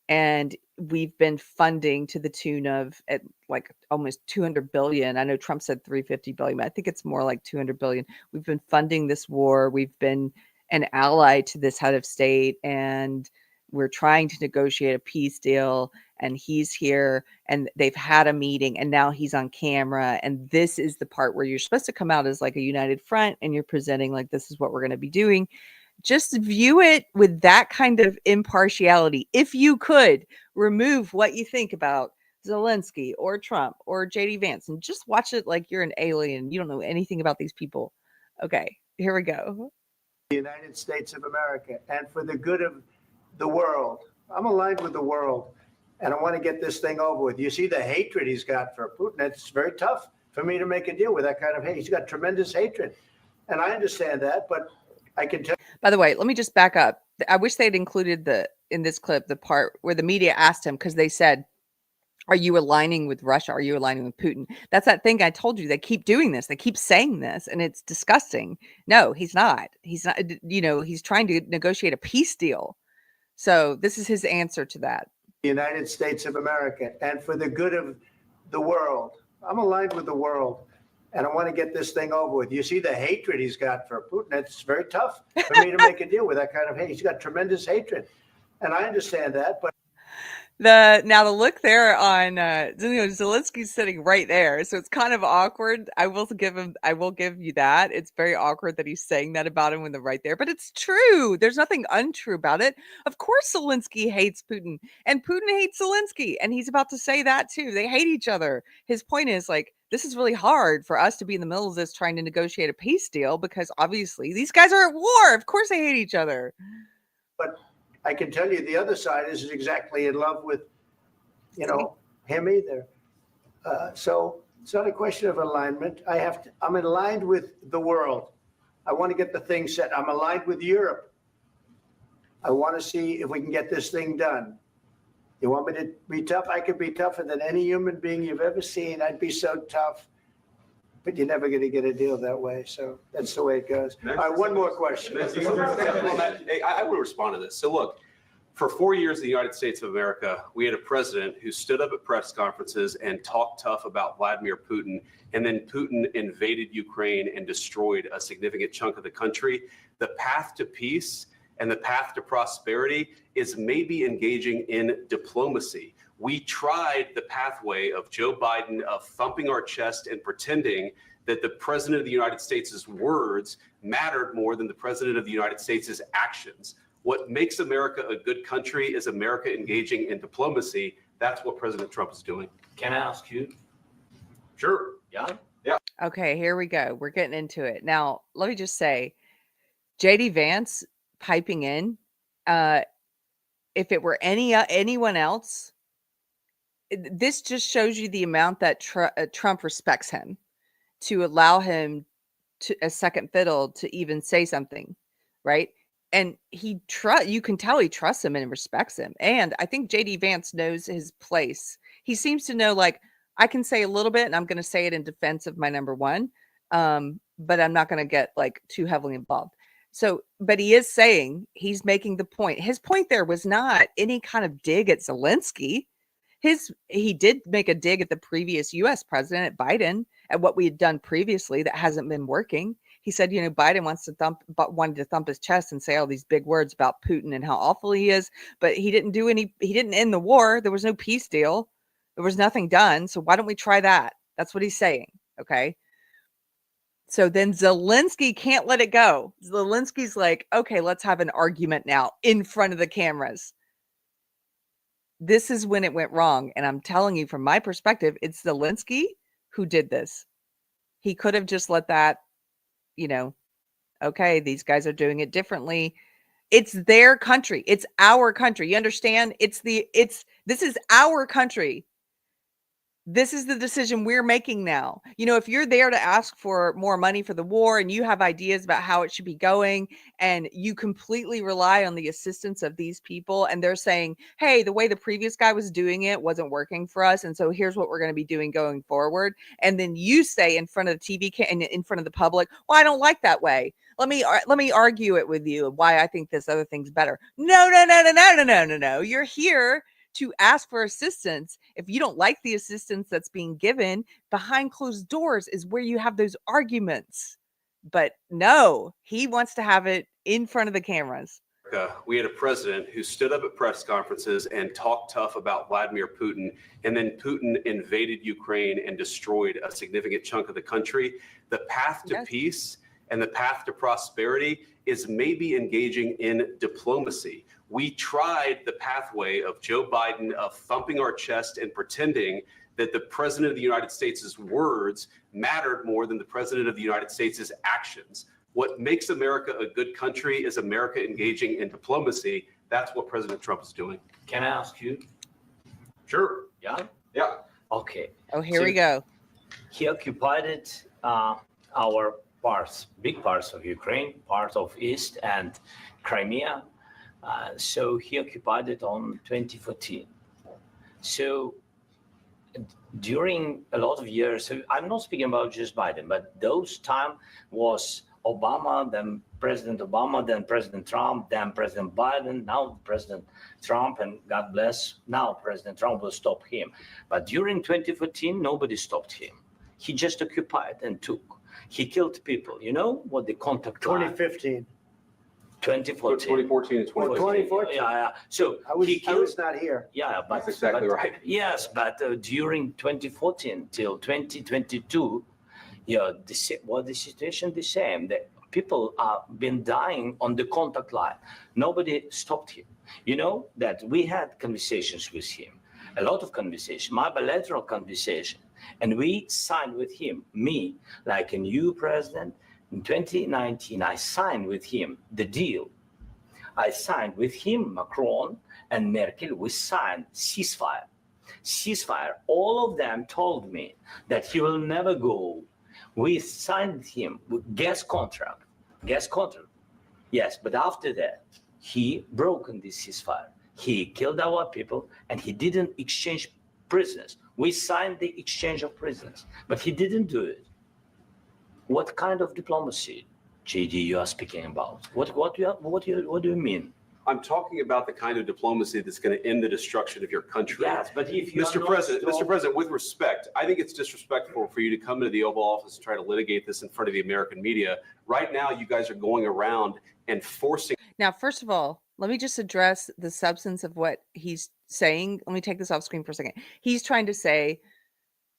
[SPEAKER 1] And we've been funding to the tune of at like almost 200 billion. I know Trump said 350 billion, but I think it's more like 200 billion. We've been funding this war. We've been an ally to this head of state, and we're trying to negotiate a peace deal, and he's here, and they've had a meeting, and now he's on camera. And this is the part where you're supposed to come out as like a united front, and you're presenting like, this is what we're going to be doing. Just view it with that kind of impartiality. If you could remove what you think about Zelensky or Trump or JD Vance, and just watch it like you're an alien. You don't know anything about these people. Okay, here we go.
[SPEAKER 3] The United States of America, and for the good of the world. I'm aligned with the world, and I want to get this thing over with. You see the hatred he's got for Putin. It's very tough for me to make a deal with that kind of hate. He's got tremendous hatred, and I understand that, but I can tell.
[SPEAKER 1] By the way, let me just back up. I wish they'd included in this clip the part where the media asked him, because they said, are you aligning with Russia? Are you aligning with Putin? That's that thing I told you. They keep doing this. They keep saying this, and it's disgusting. No, he's not. He's not. He's trying to negotiate a peace deal. So this is his answer to that.
[SPEAKER 3] The United States of America, and for the good of the world. I'm aligned with the world, and I want to get this thing over with. You see the hatred he's got for Putin. It's very tough for me to make a deal with that kind of hate. He's got tremendous hatred, and I understand that, but
[SPEAKER 1] Now the look there on Zelensky's sitting right there, so it's kind of awkward. I will give you that. It's very awkward that he's saying that about him when they're right there, but it's true. There's nothing untrue about it. Of course Zelensky hates Putin, and Putin hates Zelensky, and he's about to say that too. They hate each other. His point is, like, this is really hard for us to be in the middle of this trying to negotiate a peace deal, because obviously these guys are at war. Of course they hate each other. But
[SPEAKER 3] I can tell you the other side isn't exactly in love with, him either. So it's not a question of alignment. I'm aligned with the world. I want to get the thing set. I'm aligned with Europe. I want to see if we can get this thing done. You want me to be tough? I could be tougher than any human being you've ever seen. I'd be so tough. But you're never going to get a deal that way. So that's the way it goes. All right, one more question.
[SPEAKER 7] I will respond to this. So look, for 4 years in the United States of America, we had a president who stood up at press conferences and talked tough about Vladimir Putin, and then Putin invaded Ukraine and destroyed a significant chunk of the country. The path to peace and the path to prosperity is maybe engaging in diplomacy. We tried the pathway of Joe Biden, of thumping our chest and pretending that the president of the United States' words mattered more than the president of the United States' actions. What makes America a good country is America engaging in diplomacy. That's what President Trump is doing.
[SPEAKER 4] Can I ask you?
[SPEAKER 7] Sure.
[SPEAKER 4] Yeah.
[SPEAKER 1] Okay, here we go. We're getting into it. Now, let me just say, JD Vance piping in, if it were anyone else, this just shows you the amount that Trump respects him to allow him to a second fiddle to even say something, right? And you can tell he trusts him and respects him. And I think JD Vance knows his place. He seems to know, like, I can say a little bit and I'm going to say it in defense of my number one. But I'm not going to get like too heavily involved. So, but he is saying, he's making the point. His point there was not any kind of dig at Zelensky. He did make a dig at the previous US president, at Biden, at what we had done previously that hasn't been working. He said, Biden wanted to thump his chest and say all these big words about Putin and how awful he is, but he didn't end the war. There was no peace deal. There was nothing done. So why don't we try that? That's what he's saying. Okay. So then Zelensky can't let it go. Zelensky's like, okay, let's have an argument now in front of the cameras. This is when it went wrong. And I'm telling you, from my perspective, it's Zelensky who did this. He could have just let that, okay, these guys are doing it differently. It's their country. It's our country. You understand? This is our country. This is the decision we're making now. If you're there to ask for more money for the war and you have ideas about how it should be going and you completely rely on the assistance of these people and they're saying, hey, the way the previous guy was doing it wasn't working for us. And so here's what we're going to be doing going forward. And then you say in front of the TV and in front of the public, well, I don't like that way. Let me argue it with you why I think this other thing's better. No. You're here to ask for assistance. If you don't like the assistance that's being given, behind closed doors is where you have those arguments. But no, he wants to have it in front of the cameras.
[SPEAKER 7] We had a president who stood up at press conferences and talked tough about Vladimir Putin, and then Putin invaded Ukraine and destroyed a significant chunk of the country. The path to peace and the path to prosperity is maybe engaging in diplomacy. We tried the pathway of Joe Biden of thumping our chest and pretending that the president of the United States' words mattered more than the president of the United States' actions. What makes America a good country is America engaging in diplomacy. That's what President Trump is doing.
[SPEAKER 4] Can I ask you?
[SPEAKER 7] Sure.
[SPEAKER 4] Yeah?
[SPEAKER 7] Yeah.
[SPEAKER 4] Okay.
[SPEAKER 1] Oh, here we go.
[SPEAKER 4] He occupied our big parts of Ukraine, part of East and Crimea. So he occupied it on 2014. So during a lot of years, so I'm not speaking about just Biden, but those time was Obama, then President Obama, then President Trump, then President Biden, now President Trump, and God bless, now President Trump will stop him. But during 2014, nobody stopped him. He just occupied and took. He killed people. You know what the contact
[SPEAKER 3] 2015.
[SPEAKER 4] 2014.
[SPEAKER 7] 2014 and
[SPEAKER 3] 2014.
[SPEAKER 4] Yeah. So
[SPEAKER 3] I was not here.
[SPEAKER 4] Yeah, but
[SPEAKER 7] That's exactly right.
[SPEAKER 4] Yes, but during 2014 till 2022, the situation the same. The people have been dying on the contact line. Nobody stopped him. You know that we had conversations with him, a lot of conversation, my bilateral conversation, and we signed with him, me, like a new president. In 2019, I signed with him the deal. I signed with him, Macron and Merkel, we signed ceasefire. Ceasefire, all of them told me that he will never go. We signed him with gas contract. Yes, but after that, he broke this ceasefire. He killed our people and he didn't exchange prisoners. We signed the exchange of prisoners, but he didn't do it. What kind of diplomacy, JD, you are speaking about? What do you mean?
[SPEAKER 7] I'm talking about the kind of diplomacy that's going to end the destruction of your country.
[SPEAKER 4] Yes, but if you
[SPEAKER 7] Mr. President, with respect, I think it's disrespectful for you to come into the Oval Office and try to litigate this in front of the American media. Right now, you guys are going around and forcing.
[SPEAKER 1] Now, first of all, let me just address the substance of what he's saying. Let me take this off screen for a second. He's trying to say,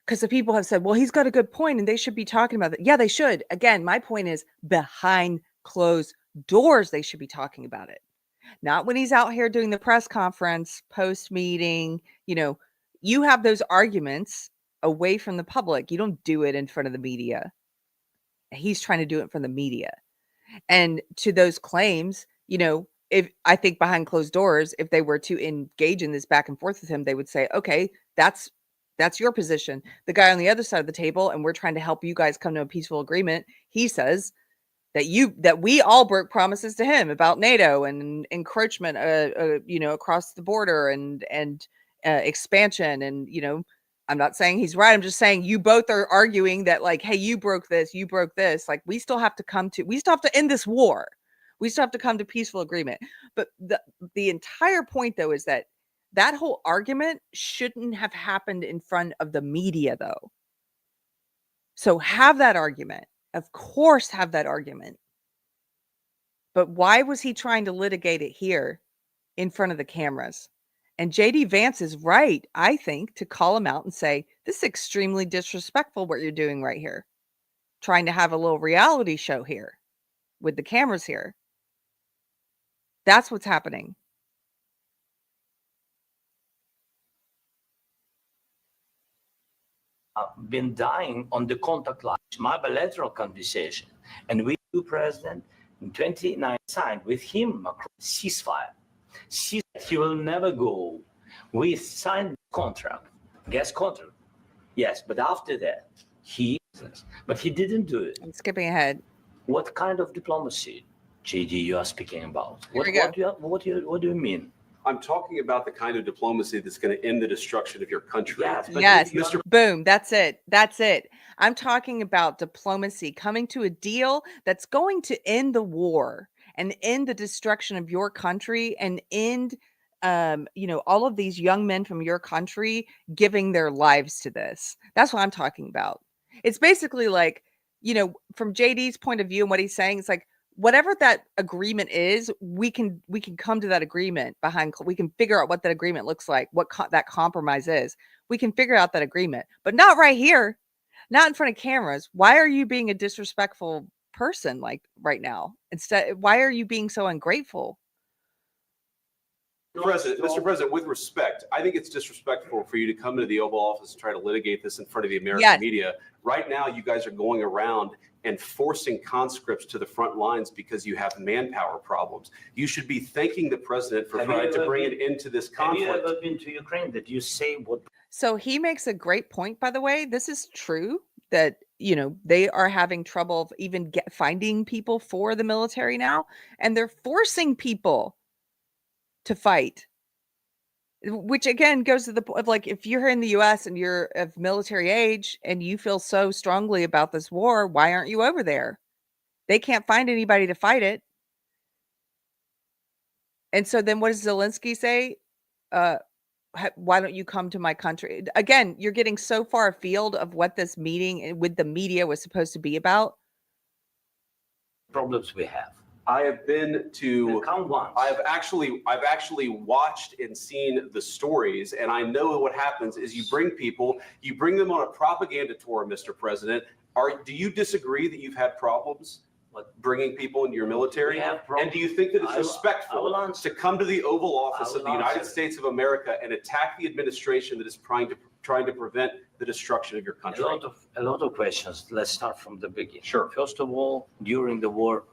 [SPEAKER 1] because the people have said, well, he's got a good point and they should be talking about it. Yeah, they should. Again, my point is behind closed doors, they should be talking about it. not when he's out here doing the press conference, post meeting. You have those arguments away from the public. You don't do it in front of the media. He's trying to do it in front of the media. And to those claims, if I think behind closed doors, if they were to engage in this back and forth with him, they would say, okay, that's your position. The guy on the other side of the table, and we're trying to help you guys come to a peaceful agreement. He says that we all broke promises to him about NATO and encroachment, across the border and expansion. And, I'm not saying he's right. I'm just saying you both are arguing that, like, hey, you broke this. Like, we still have to end this war. We still have to come to peaceful agreement. But the entire point, though, is that whole argument shouldn't have happened in front of the media, though. So have that argument. Of course, have that argument. But why was he trying to litigate it here in front of the cameras? And JD Vance is right, I think, to call him out and say, this is extremely disrespectful what you're doing right here. Trying to have a little reality show here with the cameras here. That's what's happening.
[SPEAKER 4] Been dying on the contact line, my bilateral conversation. And we, President, in 29 signed with him a ceasefire. He will never go. We signed contract, gas contract. Yes, but after that, he didn't do it.
[SPEAKER 1] I'm skipping ahead.
[SPEAKER 4] What kind of diplomacy, JD, you are speaking about?
[SPEAKER 1] Here
[SPEAKER 4] What do you mean?
[SPEAKER 7] I'm talking about the kind of diplomacy that's going to end the destruction of your country.
[SPEAKER 4] Yes, but
[SPEAKER 1] Yes,
[SPEAKER 7] Mr.
[SPEAKER 1] boom, that's it. I'm talking about diplomacy, coming to a deal that's going to end the war and end the destruction of your country and end all of these young men from your country giving their lives to this. That's what I'm talking about. It's basically like, from JD's point of view and what he's saying, it's like, whatever that agreement is, we can come to that agreement we can figure out what that agreement looks like, what that compromise is. We can figure out that agreement, but not right here, not in front of cameras. Why are you being a disrespectful person like right now? Instead, why are you being so ungrateful?
[SPEAKER 7] Mr. President, with respect, I think it's disrespectful for you to come into the Oval Office and try to litigate this in front of the American media. Right now, you guys are going around and forcing conscripts to the front lines because you have manpower problems. You should be thanking the president for trying to bring it into this conflict.
[SPEAKER 4] Have you ever been to Ukraine? Did you say what?
[SPEAKER 1] So he makes a great point, by the way. This is true that, they are having trouble even finding people for the military now, and they're forcing people to fight, which again goes to the point of, like, if you're in the US and you're of military age and you feel so strongly about this war, why aren't you over there? They can't find anybody to fight it. And so then what does Zelensky say? Why don't you come to my country? Again, you're getting so far afield of what this meeting with the media was supposed to be about.
[SPEAKER 4] Problems we have.
[SPEAKER 7] I have been to.
[SPEAKER 4] Count once.
[SPEAKER 7] I've actually watched and seen the stories, and I know what happens is you bring them on a propaganda tour, Mr. President. Do you disagree that you've had problems bringing people into your military? And do you think that it's respectful to come to the Oval Office of the United States of America and attack the administration that is trying to prevent the destruction of your country?
[SPEAKER 4] A lot of questions. Let's start from the beginning.
[SPEAKER 7] Sure.
[SPEAKER 4] First of all, during the war,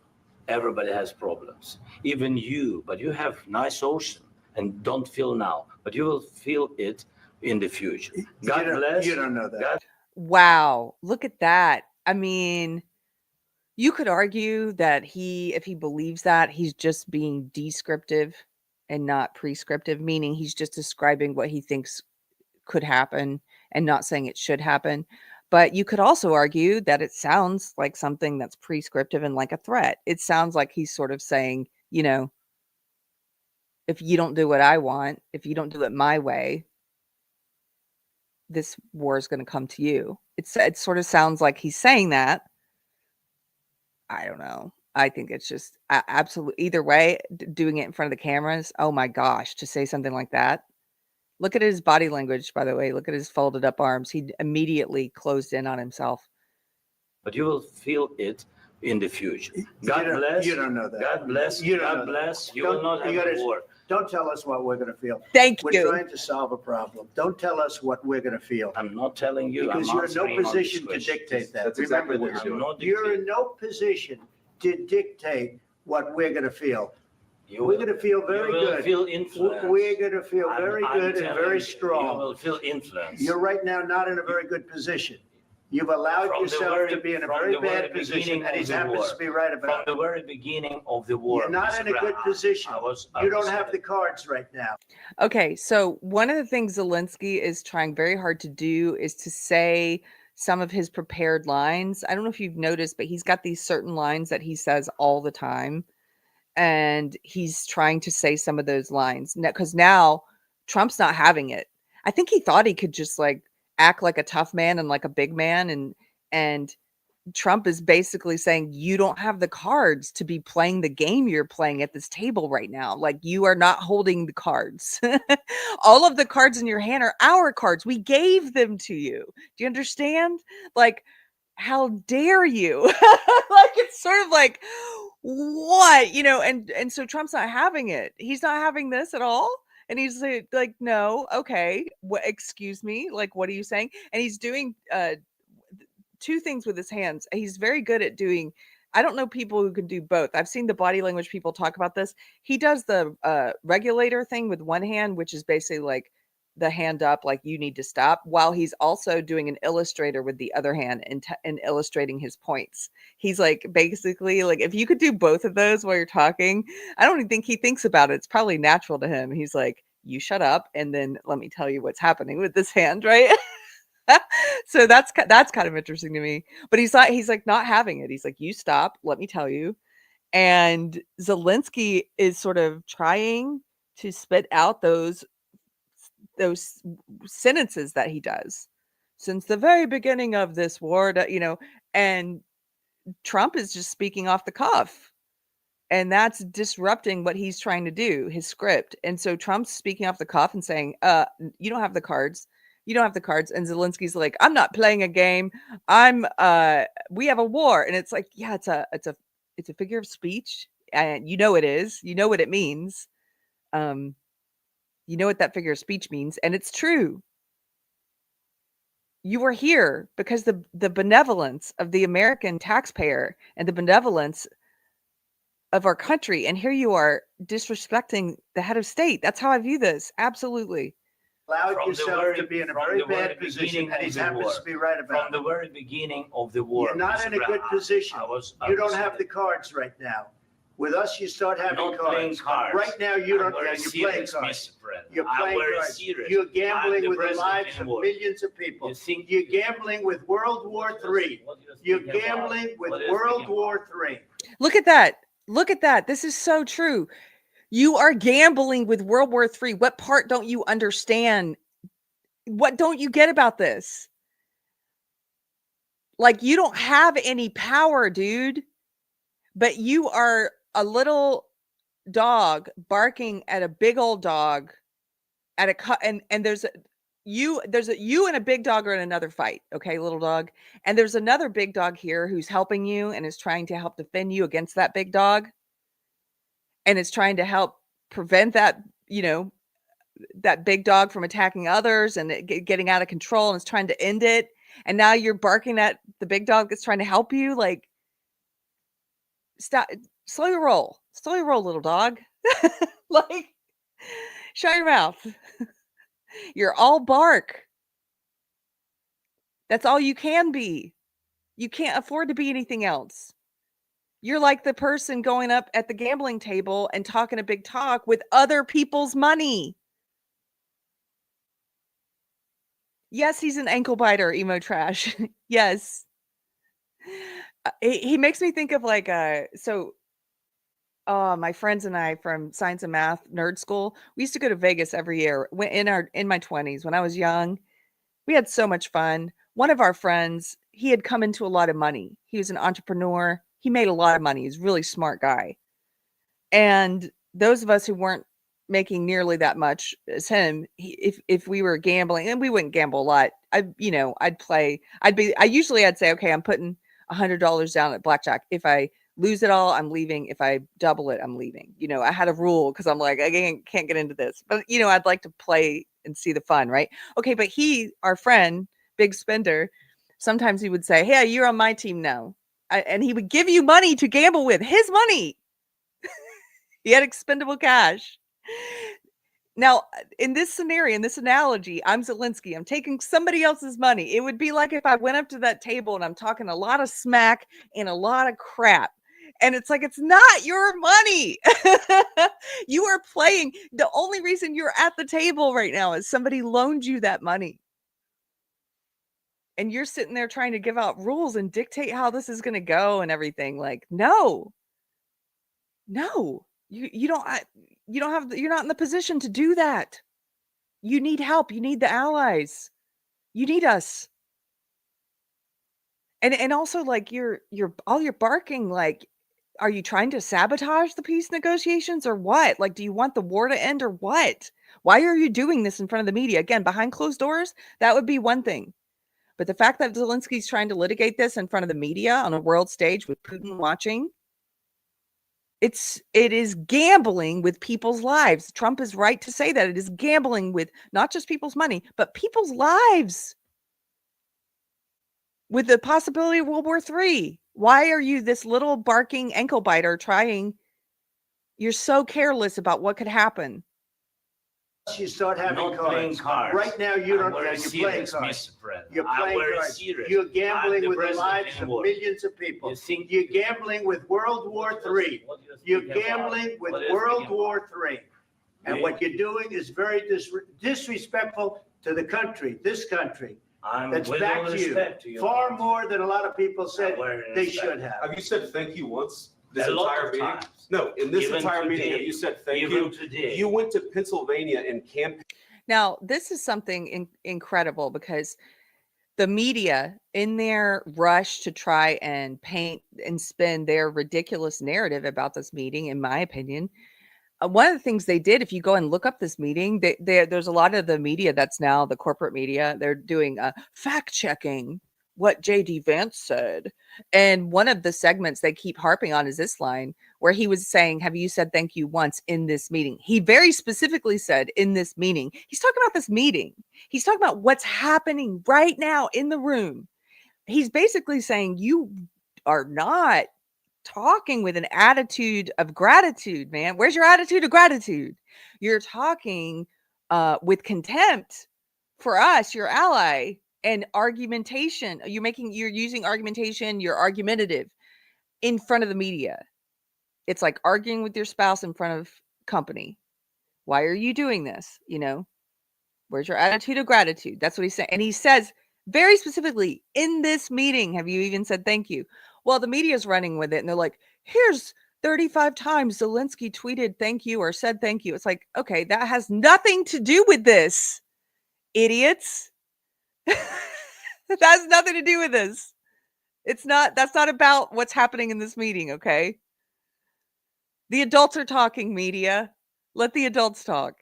[SPEAKER 4] everybody has problems, even you, but you have nice ocean and don't feel now, but you will feel it in the future. God bless.
[SPEAKER 3] You don't know that.
[SPEAKER 1] Wow. Look at that. I mean, you could argue that if he believes that, he's just being descriptive and not prescriptive, meaning he's just describing what he thinks could happen and not saying it should happen. But you could also argue that it sounds like something that's prescriptive and like a threat. It sounds like he's sort of saying, if you don't do what I want, if you don't do it my way, this war is going to come to you. It sort of sounds like he's saying that. I don't know. I think it's just absolute. Either way, doing it in front of the cameras. Oh my gosh, to say something like that. Look at his body language, by the way. Look at his folded up arms. He immediately closed in on himself.
[SPEAKER 4] But you will feel it in the future.
[SPEAKER 3] You
[SPEAKER 4] God
[SPEAKER 3] don't-
[SPEAKER 4] bless.
[SPEAKER 3] You don't know that.
[SPEAKER 4] God bless.
[SPEAKER 3] You don't
[SPEAKER 4] God
[SPEAKER 3] know that.
[SPEAKER 4] bless. You
[SPEAKER 3] Don't-
[SPEAKER 4] will not
[SPEAKER 3] you
[SPEAKER 4] have a
[SPEAKER 3] gotta-
[SPEAKER 4] war.
[SPEAKER 3] Don't tell us what we're going to feel.
[SPEAKER 1] Thank
[SPEAKER 3] We're
[SPEAKER 1] you.
[SPEAKER 3] trying to solve a problem. Don't tell us what we're going to feel.
[SPEAKER 4] I'm not telling you.
[SPEAKER 3] Because
[SPEAKER 4] I'm
[SPEAKER 3] you're in no
[SPEAKER 4] answering on this
[SPEAKER 3] position to
[SPEAKER 4] question.
[SPEAKER 3] dictate that.
[SPEAKER 7] That's exactly
[SPEAKER 3] Remember
[SPEAKER 7] what
[SPEAKER 3] this.
[SPEAKER 7] you're
[SPEAKER 4] I'm
[SPEAKER 7] doing.
[SPEAKER 4] not
[SPEAKER 3] You're
[SPEAKER 4] dictating.
[SPEAKER 3] in no position to dictate what we're going to feel.
[SPEAKER 4] You
[SPEAKER 3] We're
[SPEAKER 4] will-
[SPEAKER 3] going to feel very
[SPEAKER 4] you will
[SPEAKER 3] good.
[SPEAKER 4] feel influenced.
[SPEAKER 3] We're going to feel
[SPEAKER 4] I'm-
[SPEAKER 3] very
[SPEAKER 4] I'm
[SPEAKER 3] good and
[SPEAKER 4] telling
[SPEAKER 3] very
[SPEAKER 4] you,
[SPEAKER 3] strong.
[SPEAKER 4] You will feel influence.
[SPEAKER 3] You're right now not in a very good position. You've allowed
[SPEAKER 4] From the
[SPEAKER 3] yourself
[SPEAKER 4] very-
[SPEAKER 3] to be in a
[SPEAKER 4] from
[SPEAKER 3] very
[SPEAKER 4] the very
[SPEAKER 3] bad position,
[SPEAKER 4] beginning
[SPEAKER 3] and he
[SPEAKER 4] of the
[SPEAKER 3] happens
[SPEAKER 4] war.
[SPEAKER 3] to be right
[SPEAKER 4] From
[SPEAKER 3] about
[SPEAKER 4] the
[SPEAKER 3] it.
[SPEAKER 4] very beginning of the war.
[SPEAKER 3] You're not
[SPEAKER 4] Mr.
[SPEAKER 3] in a good
[SPEAKER 4] Brown,
[SPEAKER 3] position.
[SPEAKER 4] I
[SPEAKER 3] You don't
[SPEAKER 4] was-
[SPEAKER 3] have the cards right now.
[SPEAKER 1] Okay, so one of the things Zelensky is trying very hard to do is to say some of his prepared lines. I don't know if you've noticed, but he's got these certain lines that he says all the time. And he's trying to say some of those lines because now Trump's not having it. I think he thought he could just like act like a tough man and like a big man. And Trump is basically saying, you don't have the cards to be playing the game you're playing at this table right now. Like, you are not holding the cards. All of the cards in your hand are our cards. We gave them to you. Do you understand? Like, how dare you? Like, it's sort of like, what? And so Trump's not having it. He's not having this at all. And he's like, no, okay, excuse me, like, what are you saying? And he's doing two things with his hands. He's very good at doing, I don't know people who can do both. I've seen the body language people talk about this. He does the regulator thing with one hand, which is basically like the hand up, like you need to stop, while he's also doing an illustrator with the other hand and illustrating his points. He's like, basically, like, if you could do both of those while you're talking, I don't even think he thinks about it. It's probably natural to him. He's like, you shut up, and then let me tell you what's happening with this hand, right? So that's kind of interesting to me. But he's like not having it. He's like, you stop, let me tell you. And Zelensky is sort of trying to spit out those sentences that he does since the very beginning of this war, and Trump is just speaking off the cuff. And that's disrupting what he's trying to do, his script. And so Trump's speaking off the cuff and saying, you don't have the cards. You don't have the cards. And Zelensky's like, I'm not playing a game. We have a war. And it's like, yeah, it's a figure of speech. And you know it is. You know what it means. You know what that figure of speech means. And it's true. You were here because the benevolence of the American taxpayer and the benevolence of our country. And here you are disrespecting the head of state. That's how I view this. Absolutely.
[SPEAKER 3] Allowed
[SPEAKER 4] From the
[SPEAKER 3] yourself
[SPEAKER 4] very-
[SPEAKER 3] to be in a
[SPEAKER 4] from
[SPEAKER 3] very
[SPEAKER 4] the very
[SPEAKER 3] bad position,
[SPEAKER 4] beginning
[SPEAKER 3] and he
[SPEAKER 4] of the
[SPEAKER 3] happens
[SPEAKER 4] war.
[SPEAKER 3] to be right
[SPEAKER 4] From
[SPEAKER 3] about
[SPEAKER 4] the
[SPEAKER 3] it.
[SPEAKER 4] very beginning of the war.
[SPEAKER 3] You're not
[SPEAKER 4] Mr.
[SPEAKER 3] in a good
[SPEAKER 4] Brown,
[SPEAKER 3] position.
[SPEAKER 4] I was
[SPEAKER 3] You don't
[SPEAKER 4] saying
[SPEAKER 3] have the cards right now. With us, you start having
[SPEAKER 4] not playing
[SPEAKER 3] cards.
[SPEAKER 4] cards.
[SPEAKER 3] Right now, you don't.
[SPEAKER 4] I'm very
[SPEAKER 3] Yeah, you're playing
[SPEAKER 4] serious,
[SPEAKER 3] cards.
[SPEAKER 4] Mr. President.
[SPEAKER 3] You're
[SPEAKER 4] I'm
[SPEAKER 3] playing
[SPEAKER 4] very
[SPEAKER 3] cards.
[SPEAKER 4] serious.
[SPEAKER 3] You're
[SPEAKER 4] I'm
[SPEAKER 3] gambling
[SPEAKER 4] the
[SPEAKER 3] with the
[SPEAKER 4] president
[SPEAKER 3] lives of
[SPEAKER 4] anymore.
[SPEAKER 3] millions of people.
[SPEAKER 4] You think
[SPEAKER 3] You're gambling with World War III.
[SPEAKER 4] What you're
[SPEAKER 3] You're
[SPEAKER 4] speaking about?
[SPEAKER 3] gambling with
[SPEAKER 4] What you're
[SPEAKER 3] World
[SPEAKER 4] speaking
[SPEAKER 3] War III.
[SPEAKER 1] Look at that. Look at that. This is so true. You are gambling with World War III. What part don't you understand? What don't you get about this? Like, you don't have any power, dude. But you are a little dog barking at a big old dog at and there's you and a big dog are in another fight, okay, little dog. And there's another big dog here who's helping you and is trying to help defend you against that big dog. And it's trying to help prevent that, that big dog from attacking others and getting out of control, and it's trying to end it. And now you're barking at the big dog that's trying to help you. Like, stop, slow your roll, little dog. Like, shut your mouth. You're all bark. That's all you can be. You can't afford to be anything else. You're like the person going up at the gambling table and talking a big talk with other people's money. Yes, he's an ankle biter, emo trash. Yes. He makes me think of like, my friends and I from science and math nerd school, we used to go to Vegas every year in my 20s when I was young. We had so much fun. One of our friends, he had come into a lot of money. He was an entrepreneur. He made a lot of money. He's a really smart guy. And those of us who weren't making nearly that much as him, if we were gambling, and we wouldn't gamble a lot, I'd play. I'd say, okay, I'm putting $100 down at blackjack. If I lose it all, I'm leaving. If I double it, I'm leaving. I had a rule because I'm like, I can't get into this. But, I'd like to play and see the fun, right? Okay, but our friend, big spender, sometimes he would say, hey, you're on my team now. And he would give you money to gamble with, his money. He had expendable cash. Now, in this scenario, in this analogy, I'm Zelensky. I'm taking somebody else's money. It would be like if I went up to that table and I'm talking a lot of smack and a lot of crap. And it's like, it's not your money. You are playing. The only reason you're at the table right now is somebody loaned you that money. And you're sitting there trying to give out rules and dictate how this is going to go and everything. Like, no. You don't you're not in the position to do that. You need help. You need the allies. You need us. And also, like, you're barking, like, are you trying to sabotage the peace negotiations or what? Like, do you want the war to end or what? Why are you doing this in front of the media? Again, behind closed doors, that would be one thing. But the fact that Zelensky's trying to litigate this in front of the media on a world stage with Putin watching, it is gambling with people's lives. Trump is right to say that. It is gambling with not just people's money, but people's lives. With the possibility of World War III. Why are you this little barking ankle biter you're so careless about what could happen?
[SPEAKER 3] You start having
[SPEAKER 4] Not playing cards.
[SPEAKER 3] Right now, you
[SPEAKER 4] I'm
[SPEAKER 3] don't.
[SPEAKER 4] very
[SPEAKER 3] You're playing
[SPEAKER 4] serious,
[SPEAKER 3] cards.
[SPEAKER 4] Mr. President.
[SPEAKER 3] You're
[SPEAKER 4] I'm
[SPEAKER 3] playing
[SPEAKER 4] very
[SPEAKER 3] cards.
[SPEAKER 4] serious.
[SPEAKER 3] You're
[SPEAKER 4] I'm
[SPEAKER 3] gambling
[SPEAKER 4] the
[SPEAKER 3] with the
[SPEAKER 4] president
[SPEAKER 3] lives
[SPEAKER 4] in
[SPEAKER 3] of
[SPEAKER 4] war.
[SPEAKER 3] millions of people.
[SPEAKER 4] You think-
[SPEAKER 3] You're gambling with World War III. You're gambling with World War III. And what you're doing is very disrespectful to the country, this country.
[SPEAKER 4] I'm
[SPEAKER 3] That's
[SPEAKER 4] with
[SPEAKER 3] back
[SPEAKER 4] all
[SPEAKER 3] to you.
[SPEAKER 4] respect to you.
[SPEAKER 3] Far more than a lot of people said
[SPEAKER 4] I'm very
[SPEAKER 3] they
[SPEAKER 4] respect.
[SPEAKER 3] should have.
[SPEAKER 7] Have you said thank you once this
[SPEAKER 4] A lot
[SPEAKER 7] entire
[SPEAKER 4] of
[SPEAKER 7] meeting?
[SPEAKER 4] times.
[SPEAKER 7] No, in this
[SPEAKER 4] Even
[SPEAKER 7] entire meeting,
[SPEAKER 4] today.
[SPEAKER 7] have you said thank
[SPEAKER 4] Even
[SPEAKER 7] you?
[SPEAKER 4] today.
[SPEAKER 7] You went to Pennsylvania and campaigned.
[SPEAKER 1] Now, this is something incredible because the media, in their rush to try and paint and spin their ridiculous narrative about this meeting, in my opinion, one of the things they did, if you go and look up this meeting, there's a lot of the media that's now the corporate media. They're doing fact checking what JD Vance said. And one of the segments they keep harping on is this line where he was saying, have you said thank you once in this meeting? He very specifically said in this meeting. He's talking about this meeting. He's talking about what's happening right now in the room. He's basically saying you are not talking with an attitude of gratitude, man. Where's your attitude of gratitude? You're talking with contempt for us, your ally, and argumentation. You're using argumentation, you're argumentative in front of the media. It's like arguing with your spouse in front of company. Why are you doing this? Where's your attitude of gratitude? That's what he's saying. And he says very specifically, in this meeting, have you even said thank you? Well, the media's running with it, and they're like, here's 35 times Zelensky tweeted thank you or said thank you. It's like, okay, that has nothing to do with this, idiots. That has nothing to do with this. That's not about what's happening in this meeting, okay? The adults are talking, media. Let the adults talk.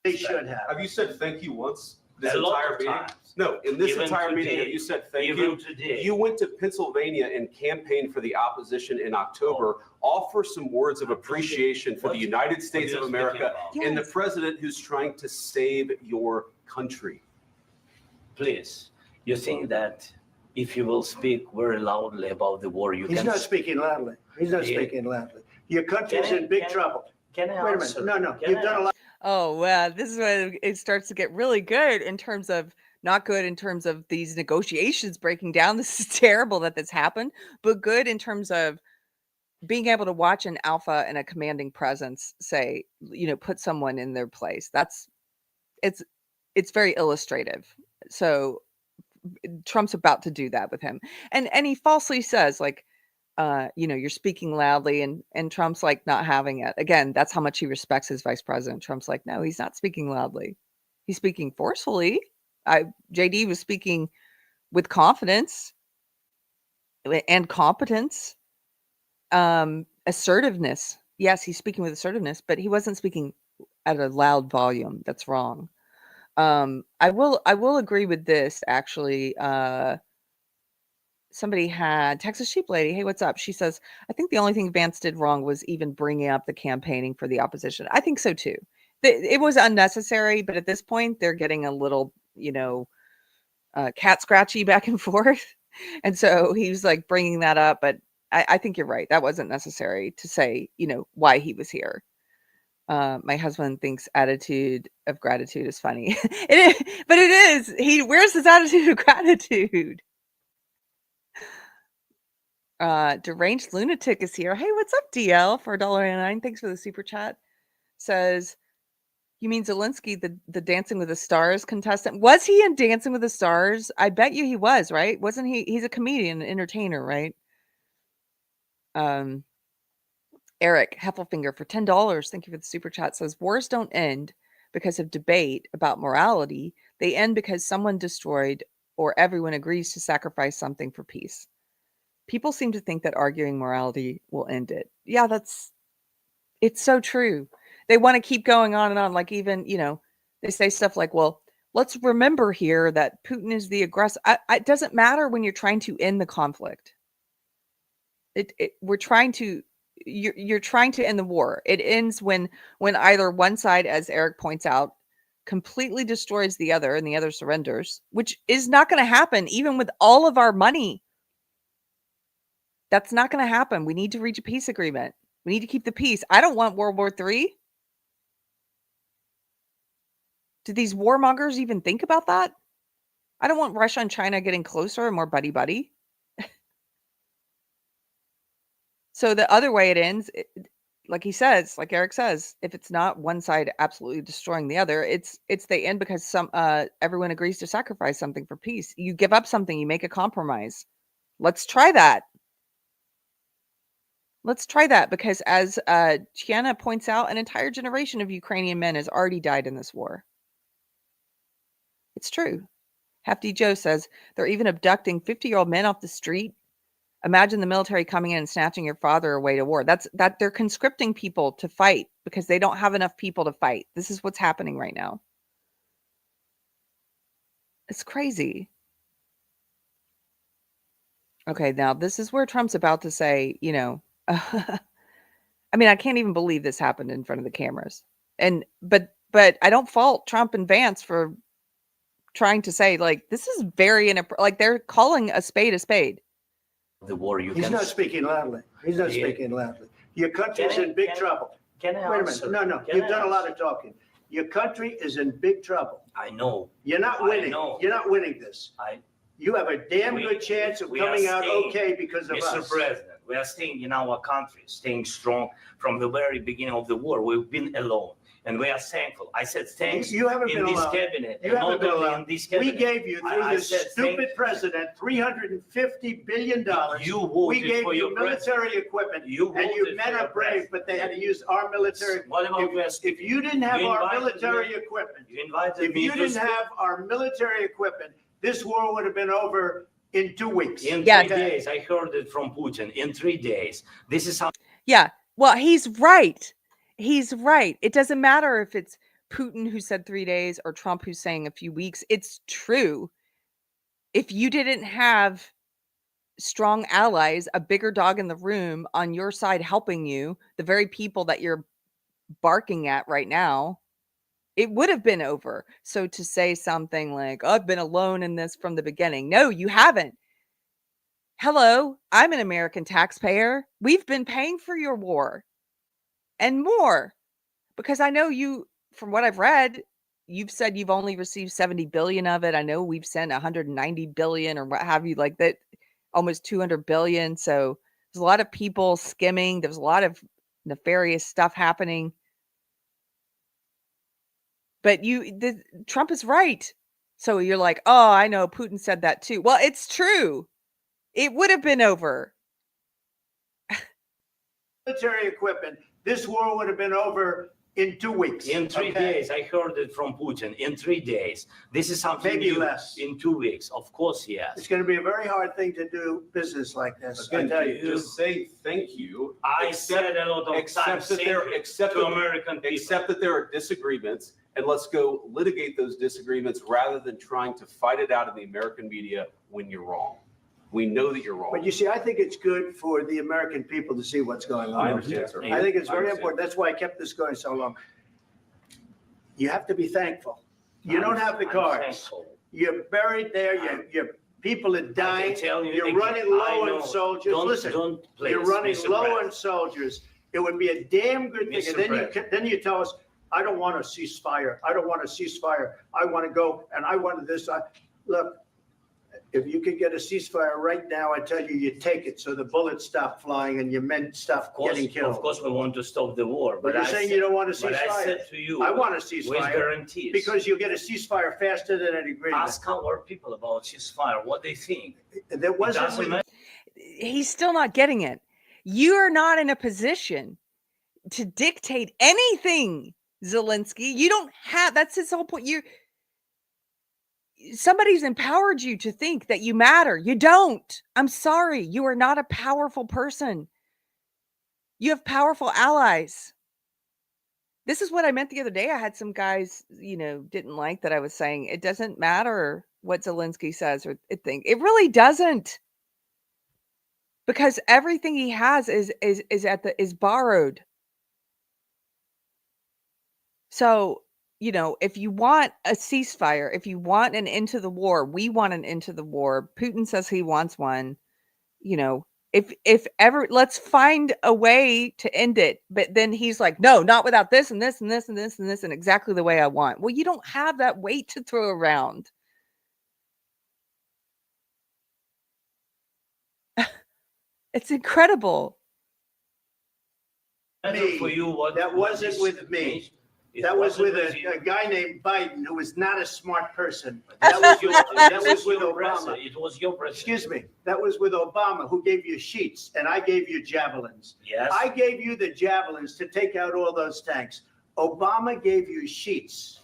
[SPEAKER 3] They should have.
[SPEAKER 7] Have you said thank you once this
[SPEAKER 4] A lot
[SPEAKER 7] entire
[SPEAKER 4] of
[SPEAKER 7] meeting?
[SPEAKER 4] times.
[SPEAKER 7] No, in this
[SPEAKER 4] Even
[SPEAKER 7] entire meeting,
[SPEAKER 4] today.
[SPEAKER 7] have you said thank
[SPEAKER 4] Even
[SPEAKER 7] you?
[SPEAKER 4] today.
[SPEAKER 7] You went to Pennsylvania and campaigned for the opposition in October. Offer some words of appreciation for the United States of America and the
[SPEAKER 1] Yes.
[SPEAKER 7] president who's trying to save your country.
[SPEAKER 4] Please, you think that if you will speak very loudly about the war, you
[SPEAKER 3] He's
[SPEAKER 4] can...
[SPEAKER 3] not speaking loudly. He's not
[SPEAKER 4] Yeah.
[SPEAKER 3] speaking loudly. Your country's
[SPEAKER 4] Can I-
[SPEAKER 3] in big
[SPEAKER 4] can-
[SPEAKER 3] trouble.
[SPEAKER 4] Can I
[SPEAKER 3] Wait a
[SPEAKER 4] answer?
[SPEAKER 3] minute. No,
[SPEAKER 4] Can
[SPEAKER 3] you've
[SPEAKER 4] I
[SPEAKER 3] done a lot.
[SPEAKER 1] Oh, well, this is when it starts to get really good in terms of not good in terms of these negotiations breaking down. This is terrible that this happened, but good in terms of being able to watch an alpha and a commanding presence say, put someone in their place. It's very illustrative. So Trump's about to do that with him. And he falsely says, like, you're speaking loudly, and Trump's like not having it. Again, that's how much he respects his vice president. Trump's like, no, he's not speaking loudly. He's speaking forcefully. JD was speaking with confidence and competence, assertiveness. Yes, he's speaking with assertiveness, but he wasn't speaking at a loud volume. That's wrong. I will agree with this actually. Somebody had Texas Sheep Lady. Hey, what's up? She says, I think the only thing Vance did wrong was even bringing up the campaigning for the opposition. I think so too. It was unnecessary, but at this point they're getting a little, cat scratchy back and forth. And so he was like bringing that up. But I think you're right. That wasn't necessary to say, why he was here. My husband thinks attitude of gratitude is funny. It is, but it is. Where's his attitude of gratitude? Deranged Lunatic is here. Hey, what's up, DL, for $1.99? Thanks for the super chat. Says, you mean Zelenskyy, the Dancing with the Stars contestant? Was he in Dancing with the Stars? I bet you he was, right? Wasn't he? He's a comedian, entertainer, right? Eric Heffelfinger for $10. Thank you for the super chat. Says, wars don't end because of debate about morality. They end because someone destroyed or everyone agrees to sacrifice something for peace. People seem to think that arguing morality will end it. Yeah, it's so true. They want to keep going on and on. Like even, they say stuff like, well, let's remember here that Putin is the aggressor. It doesn't matter when you're trying to end the conflict. You're trying to end the war. It ends when either one side, as Eric points out, completely destroys the other and the other surrenders, which is not going to happen even with all of our money. That's not going to happen. We need to reach a peace agreement. We need to keep the peace. I don't want World War III. Do these warmongers even think about that? I don't want Russia and China getting closer and more buddy-buddy. So the other way it ends, like he says, like Eric says, if it's not one side absolutely destroying the other, it's they end because everyone agrees to sacrifice something for peace. You give up something, you make a compromise. Let's try that. Let's try that because as Tiana points out, an entire generation of Ukrainian men has already died in this war. It's true. Hefty Joe says they're even abducting 50-year-old men off the street. Imagine the military coming in and snatching your father away to war. That they're conscripting people to fight because they don't have enough people to fight. This is what's happening right now. It's crazy. Okay, now this is where Trump's about to say, I mean, I can't even believe this happened in front of the cameras. But I don't fault Trump and Vance for trying to say, like, this is very like they're calling a spade a spade.
[SPEAKER 4] The war
[SPEAKER 3] He's not speaking loudly. He's not speaking loudly. Your country's in big trouble.
[SPEAKER 4] Can I
[SPEAKER 3] Wait a
[SPEAKER 4] answer?
[SPEAKER 3] minute. No. You've done a lot of talking. Your country is in big trouble.
[SPEAKER 4] I know.
[SPEAKER 3] You're not winning.
[SPEAKER 4] know.
[SPEAKER 3] You're not winning this. You have a damn good chance of coming out okay because of us.
[SPEAKER 4] Mr. President, we are staying in our country, staying strong from the very beginning of the war. We've been alone. And we are thankful. I said thanks
[SPEAKER 3] You haven't been
[SPEAKER 4] in this
[SPEAKER 3] alone.
[SPEAKER 4] cabinet.
[SPEAKER 3] You haven't been alone.
[SPEAKER 4] In this cabinet.
[SPEAKER 3] We gave you, through
[SPEAKER 4] I
[SPEAKER 3] this
[SPEAKER 4] said
[SPEAKER 3] stupid president, $350 billion.
[SPEAKER 4] You voted
[SPEAKER 3] We gave
[SPEAKER 4] for
[SPEAKER 3] you
[SPEAKER 4] your
[SPEAKER 3] military equipment,
[SPEAKER 4] You
[SPEAKER 3] and you
[SPEAKER 4] voted
[SPEAKER 3] men
[SPEAKER 4] for
[SPEAKER 3] are
[SPEAKER 4] your
[SPEAKER 3] brave,
[SPEAKER 4] president.
[SPEAKER 3] but they had to use our military.
[SPEAKER 4] What about West?
[SPEAKER 3] If you didn't have
[SPEAKER 4] You
[SPEAKER 3] our
[SPEAKER 4] invited
[SPEAKER 3] military
[SPEAKER 4] me.
[SPEAKER 3] equipment,
[SPEAKER 4] You invited
[SPEAKER 3] if
[SPEAKER 4] me
[SPEAKER 3] you
[SPEAKER 4] to
[SPEAKER 3] didn't
[SPEAKER 4] speak.
[SPEAKER 3] have our military equipment, this war would have been over in 2 weeks.
[SPEAKER 4] In
[SPEAKER 1] Yeah.
[SPEAKER 4] 3 days, I heard it from Putin. In 3 days. This is how
[SPEAKER 1] Yeah. Well, he's right. He's right. It doesn't matter if it's Putin who said 3 days or Trump who's saying a few weeks. It's true. If you didn't have strong allies, a bigger dog in the room on your side helping you, the very people that you're barking at right now, it would have been over. So to say something like, oh, I've been alone in this from the beginning. No, you haven't. Hello, I'm an American taxpayer. We've been paying for your war and more because I know you, from what I've read, you've said you've only received 70 billion of it. I know we've sent 190 billion or what have you, like that, almost 200 billion. So there's a lot of people skimming. There's a lot of nefarious stuff happening. But Trump is right. So you're like, oh, I know Putin said that too. Well, it's true. It would have been over.
[SPEAKER 3] Military equipment, this war would have been over
[SPEAKER 2] in 2 weeks.
[SPEAKER 4] In 3
[SPEAKER 2] okay?
[SPEAKER 4] days, I heard it from Putin. In 3 days, this is something
[SPEAKER 2] Maybe
[SPEAKER 4] new.
[SPEAKER 2] less.
[SPEAKER 4] In 2 weeks, of course, yes.
[SPEAKER 2] It's going to be a very hard thing to do business like this. I
[SPEAKER 7] Again,
[SPEAKER 2] tell you.
[SPEAKER 7] just say thank you.
[SPEAKER 4] I said a lot of
[SPEAKER 7] Accept
[SPEAKER 4] times
[SPEAKER 7] that there,
[SPEAKER 4] thank you
[SPEAKER 7] accept
[SPEAKER 4] to
[SPEAKER 7] that,
[SPEAKER 4] American people.
[SPEAKER 7] accept that there are disagreements, and let's go litigate those disagreements rather than trying to fight it out in the American media when you're wrong. We know that you're wrong.
[SPEAKER 2] But you see, I think it's good for the American people to see what's going on.
[SPEAKER 7] I understand, sir.
[SPEAKER 2] I think it's
[SPEAKER 7] I
[SPEAKER 2] very
[SPEAKER 7] understand.
[SPEAKER 2] important. That's why I kept this going so long. You have to be thankful. You don't have the
[SPEAKER 4] I'm
[SPEAKER 2] cards.
[SPEAKER 4] thankful.
[SPEAKER 2] You're buried there. Your people are
[SPEAKER 4] I
[SPEAKER 2] dying.
[SPEAKER 4] can tell you
[SPEAKER 2] You're
[SPEAKER 4] again,
[SPEAKER 2] running
[SPEAKER 4] I
[SPEAKER 2] low
[SPEAKER 4] know.
[SPEAKER 2] on soldiers. Listen,
[SPEAKER 4] Don't please,
[SPEAKER 2] you're running
[SPEAKER 4] Mr.
[SPEAKER 2] low
[SPEAKER 4] President.
[SPEAKER 2] on soldiers. It would be a damn good thing.
[SPEAKER 4] Mr.
[SPEAKER 2] And then
[SPEAKER 4] President.
[SPEAKER 2] then you tell us, I don't want a ceasefire. I don't want a ceasefire. I want to go and I want this. Look, if you could get a ceasefire right now, I tell you, you take it so the bullets stop flying and your men stop getting killed.
[SPEAKER 4] Of course, we want to stop the war.
[SPEAKER 2] But you're
[SPEAKER 4] I
[SPEAKER 2] saying
[SPEAKER 4] said-
[SPEAKER 2] you don't want a
[SPEAKER 4] But I
[SPEAKER 2] ceasefire.
[SPEAKER 4] said to you,
[SPEAKER 2] I want a
[SPEAKER 4] with
[SPEAKER 2] ceasefire
[SPEAKER 4] guarantees.
[SPEAKER 2] because you'll get a ceasefire faster than an agreement.
[SPEAKER 4] Ask our people about ceasefire, what they think.
[SPEAKER 2] There
[SPEAKER 4] It
[SPEAKER 2] wasn't.
[SPEAKER 4] doesn't matter.
[SPEAKER 1] He's still not getting it. You are not in a position to dictate anything, Zelensky. You don't have, that's his whole point. Somebody's empowered you to think that you matter. You don't. I'm sorry. You are not a powerful person. You have powerful allies. This is what I meant the other day. I had some guys, didn't like that I was saying it doesn't matter what Zelensky says or think. It really doesn't. Because everything he has is borrowed. So, if you want a ceasefire, if you want an end to the war, we want an end to the war. Putin says he wants one. If ever, let's find a way to end it. But then he's like, no, not without this and this and this and this and this and exactly the way I want. Well, you don't have that weight to throw around. It's incredible.
[SPEAKER 4] For you, what,
[SPEAKER 2] That wasn't with me. That was with a guy named Biden who was not a smart person. That was with Obama.
[SPEAKER 4] It was your president.
[SPEAKER 2] Excuse me. That was with Obama, who gave you sheets, and I gave you javelins.
[SPEAKER 4] Yes.
[SPEAKER 2] I gave you the javelins to take out all those tanks. Obama gave you sheets.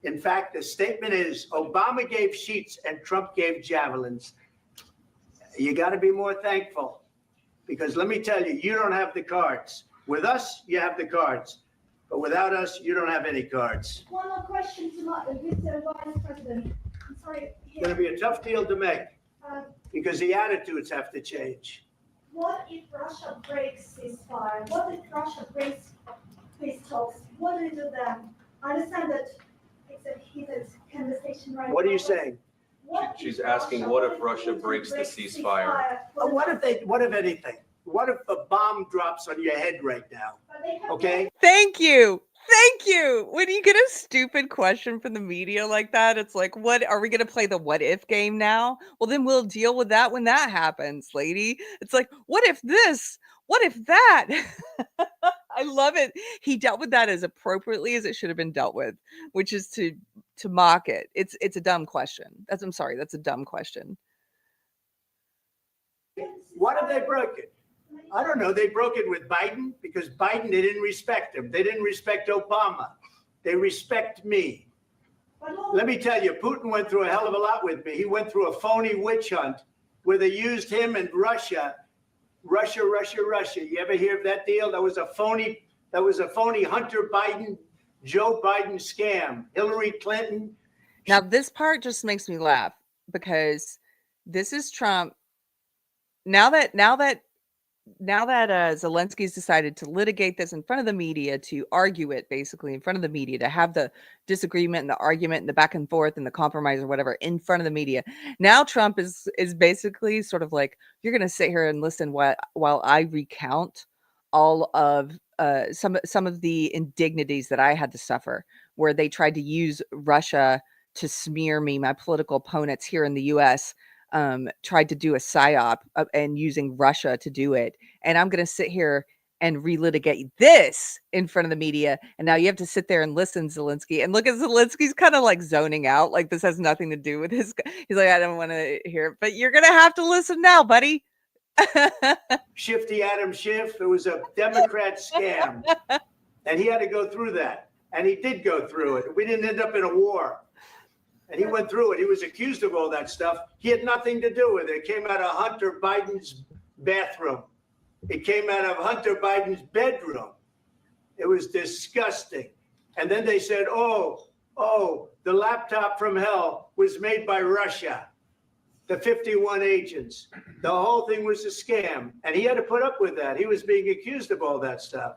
[SPEAKER 2] In fact, the statement is Obama gave sheets and Trump gave javelins. You got to be more thankful, because let me tell you, you don't have the cards. With us, you have the cards. But without us, you don't have any cards.
[SPEAKER 8] One more question to Mr. Vice President. I'm sorry.
[SPEAKER 2] It's going to be a tough deal to make
[SPEAKER 8] Uh,
[SPEAKER 2] because the attitudes have to change.
[SPEAKER 8] What if Russia breaks ceasefire? What if Russia breaks peace talks? What do you do then? I understand that it's a heated conversation right now.
[SPEAKER 2] What are you
[SPEAKER 8] but
[SPEAKER 2] saying?
[SPEAKER 8] what
[SPEAKER 7] She's
[SPEAKER 8] if
[SPEAKER 7] asking, what if Russia
[SPEAKER 8] Putin
[SPEAKER 7] breaks the
[SPEAKER 8] breaks
[SPEAKER 7] ceasefire?
[SPEAKER 2] What if anything? What if a bomb drops on your head right now?
[SPEAKER 8] But they have
[SPEAKER 2] Okay?
[SPEAKER 1] Thank you. Thank you. When you get a stupid question from the media like that, it's like, what are we going to play the what if game now? Well, then we'll deal with that when that happens, lady. It's like, what if this? What if that? I love it. He dealt with that as appropriately as it should have been dealt with, which is to mock it. It's a dumb question. I'm sorry. That's a dumb question.
[SPEAKER 2] What if they broke it? I don't know. They broke it with Biden because Biden, they didn't respect him. They didn't respect Obama. They respect me. Let me tell you, Putin went through a hell of a lot with me. He went through a phony witch hunt where they used him and Russia. You ever hear of that deal? That was a phony Hunter Biden, Joe Biden scam. Hillary Clinton.
[SPEAKER 1] Now, this part just makes me laugh because this is Trump. Now that Zelensky's decided to litigate this in front of the media, to argue it basically in front of the media, to have the disagreement and the argument and the back and forth and the compromise or whatever in front of the media. Now Trump is basically sort of like, you're going to sit here and listen while I recount all of some of the indignities that I had to suffer, where they tried to use Russia to smear me, my political opponents here in the U.S. Tried to do a psyop and using Russia to do it. And I'm going to sit here and relitigate this in front of the media. And now you have to sit there and listen, Zelensky. And look at Zelensky's kind of like zoning out. Like this has nothing to do with his. He's like, I don't want to hear it, but you're going to have to listen now, buddy.
[SPEAKER 2] Shifty Adam Schiff. It was a Democrat scam. And he had to go through that. And he did go through it. We didn't end up in a war. And he went through it. He was accused of all that stuff. He had nothing to do with it. It came out of Hunter Biden's bathroom. It came out of Hunter Biden's bedroom. It was disgusting. And then they said, oh, the laptop from hell was made by Russia, the 51 agents. The whole thing was a scam. And he had to put up with that. He was being accused of all that stuff.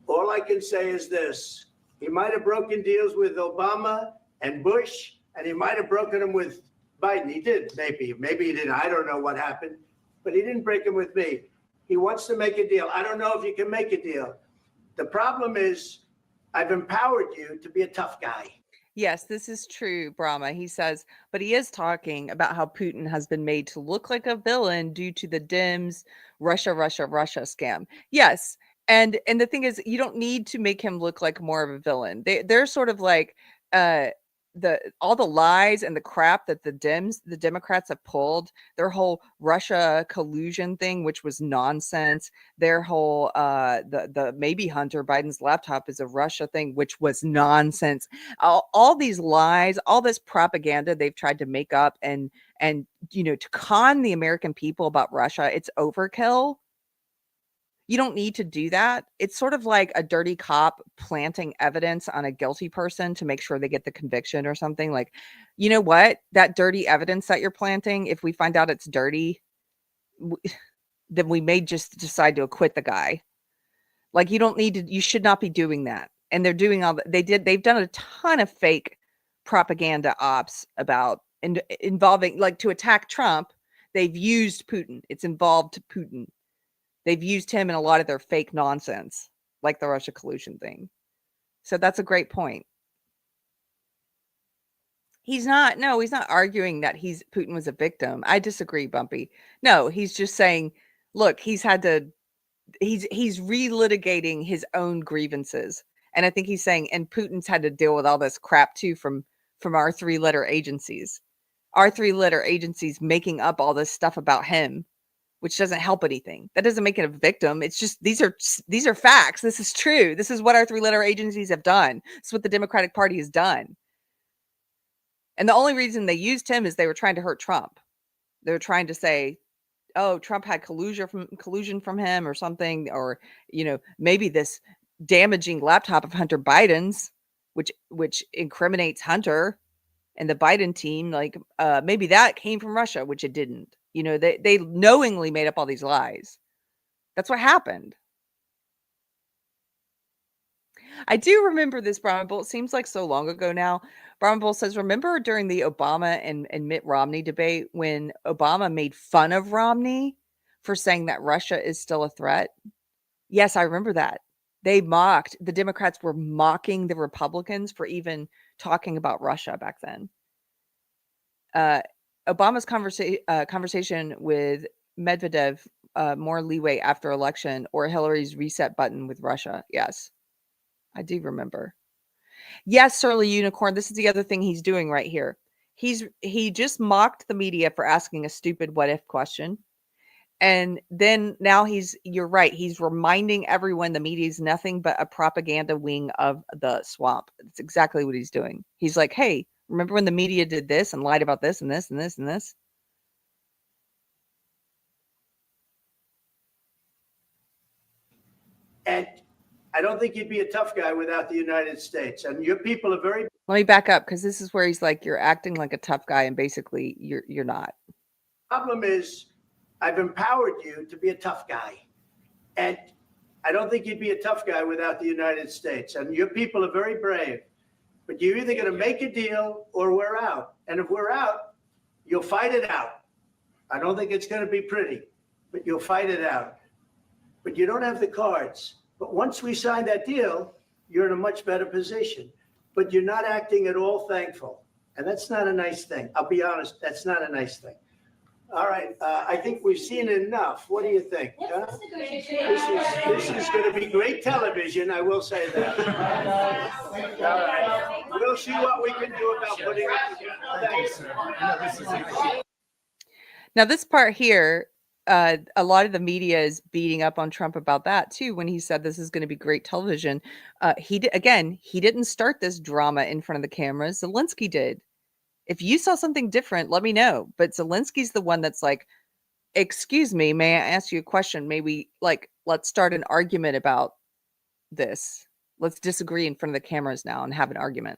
[SPEAKER 2] All I can say is this. He might have broken deals with Obama and Bush, and he might have broken them with Biden. He did, maybe. Maybe he didn't. I don't know what happened. But he didn't break them with me. He wants to make a deal. I don't know if you can make a deal. The problem is I've empowered you to be a tough guy.
[SPEAKER 1] Yes, this is true, Brahma. He says, but he is talking about how Putin has been made to look like a villain due to the Dems Russia scam. Yes. And the thing is, you don't need to make him look like more of a villain. They're sort of like all the lies and the crap that the Democrats have pulled, their whole Russia collusion thing, which was nonsense. Their whole the maybe Hunter Biden's laptop is a Russia thing, which was nonsense. All these lies, all this propaganda they've tried to make up and to con the American people about Russia, it's overkill. You don't need to do that. It's sort of like a dirty cop planting evidence on a guilty person to make sure they get the conviction or something. Like, you know what? That dirty evidence that you're planting, if we find out it's dirty, then we may just decide to acquit the guy. Like, you should not be doing that. And they're doing they've done a ton of fake propaganda ops about involving, like, to attack Trump. They've used Putin. It's involved Putin. They've used him in a lot of their fake nonsense, like the Russia collusion thing. So that's a great point. He's not arguing that Putin was a victim. I disagree, Bumpy. No, he's just saying, look, he's relitigating his own grievances. And I think he's saying, and Putin's had to deal with all this crap too from our 3-letter agencies. Our 3-letter agencies making up all this stuff about him, which doesn't help anything. That doesn't make it a victim. It's just, these are facts. This is true. This is what our 3-letter agencies have done. This is what the Democratic Party has done. And the only reason they used him is they were trying to hurt Trump. They were trying to say, oh, Trump had collusion from him or something, or, maybe this damaging laptop of Hunter Biden's, which incriminates Hunter and the Biden team, like maybe that came from Russia, which it didn't. They knowingly made up all these lies. That's what happened. I do remember this, Brahma Bull. It seems like so long ago now. Brahma Bull says, remember during the Obama and Mitt Romney debate when Obama made fun of Romney for saying that Russia is still a threat? Yes, I remember that. The Democrats were mocking the Republicans for even talking about Russia back then. Obama's conversation with Medvedev, more leeway after election, or Hillary's reset button with Russia. Yes, I do remember. Yes, Surly Unicorn. This is the other thing he's doing right here. He just mocked the media for asking a stupid what if question. And then now you're right. He's reminding everyone the media is nothing but a propaganda wing of the swamp. That's exactly what he's doing. He's like, hey, remember when the media did this and lied about this and this and this and this?
[SPEAKER 2] And I don't think you'd be a tough guy without the United States. And your people are very...
[SPEAKER 1] Let me back up, because this is where he's like, you're acting like a tough guy, and basically you're not.
[SPEAKER 2] Problem is, I've empowered you to be a tough guy. And I don't think you'd be a tough guy without the United States. And your people are very brave. But you're either going to make a deal or we're out. And if we're out, you'll fight it out. I don't think it's going to be pretty, but you'll fight it out. But you don't have the cards. But once we sign that deal, you're in a much better position. But you're not acting at all thankful. And that's not a nice thing. I'll be honest, that's not a nice thing. All right, I think we've seen enough. What do you think? Huh? This is going to be great television, I will say that. All right. We'll see what we can do about putting it together. Thanks.
[SPEAKER 1] Now, this part here, a lot of the media is beating up on Trump about that too. When he said this is going to be great television, he didn't start this drama in front of the cameras. Zelensky did. If you saw something different, let me know. But Zelensky's the one that's like, excuse me, may I ask you a question? Maybe let's start an argument about this. Let's disagree in front of the cameras now and have an argument.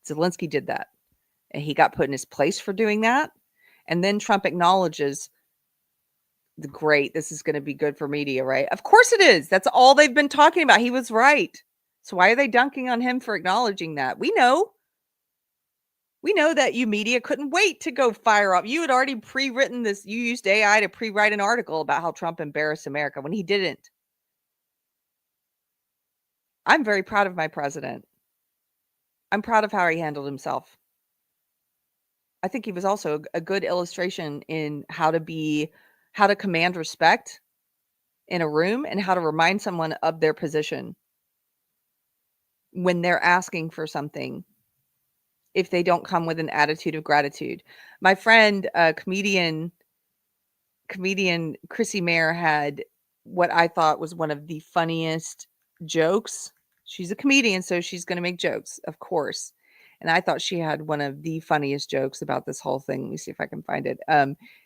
[SPEAKER 1] Zelensky did that. And he got put in his place for doing that. And then Trump acknowledges this is going to be good for media, right? Of course it is. That's all they've been talking about. He was right. So why are they dunking on him for acknowledging that? We know that you media couldn't wait to go fire up. You had already pre-written this. You used AI to pre-write an article about how Trump embarrassed America when he didn't. I'm very proud of my president. I'm proud of how he handled himself. I think he was also a good illustration in how to command respect in a room and how to remind someone of their position when they're asking for something, if they don't come with an attitude of gratitude. My friend, comedian Chrissy Mayer, had what I thought was one of the funniest jokes. She's a comedian, so she's going to make jokes, of course. And I thought she had one of the funniest jokes about this whole thing. Let me see if I can find it.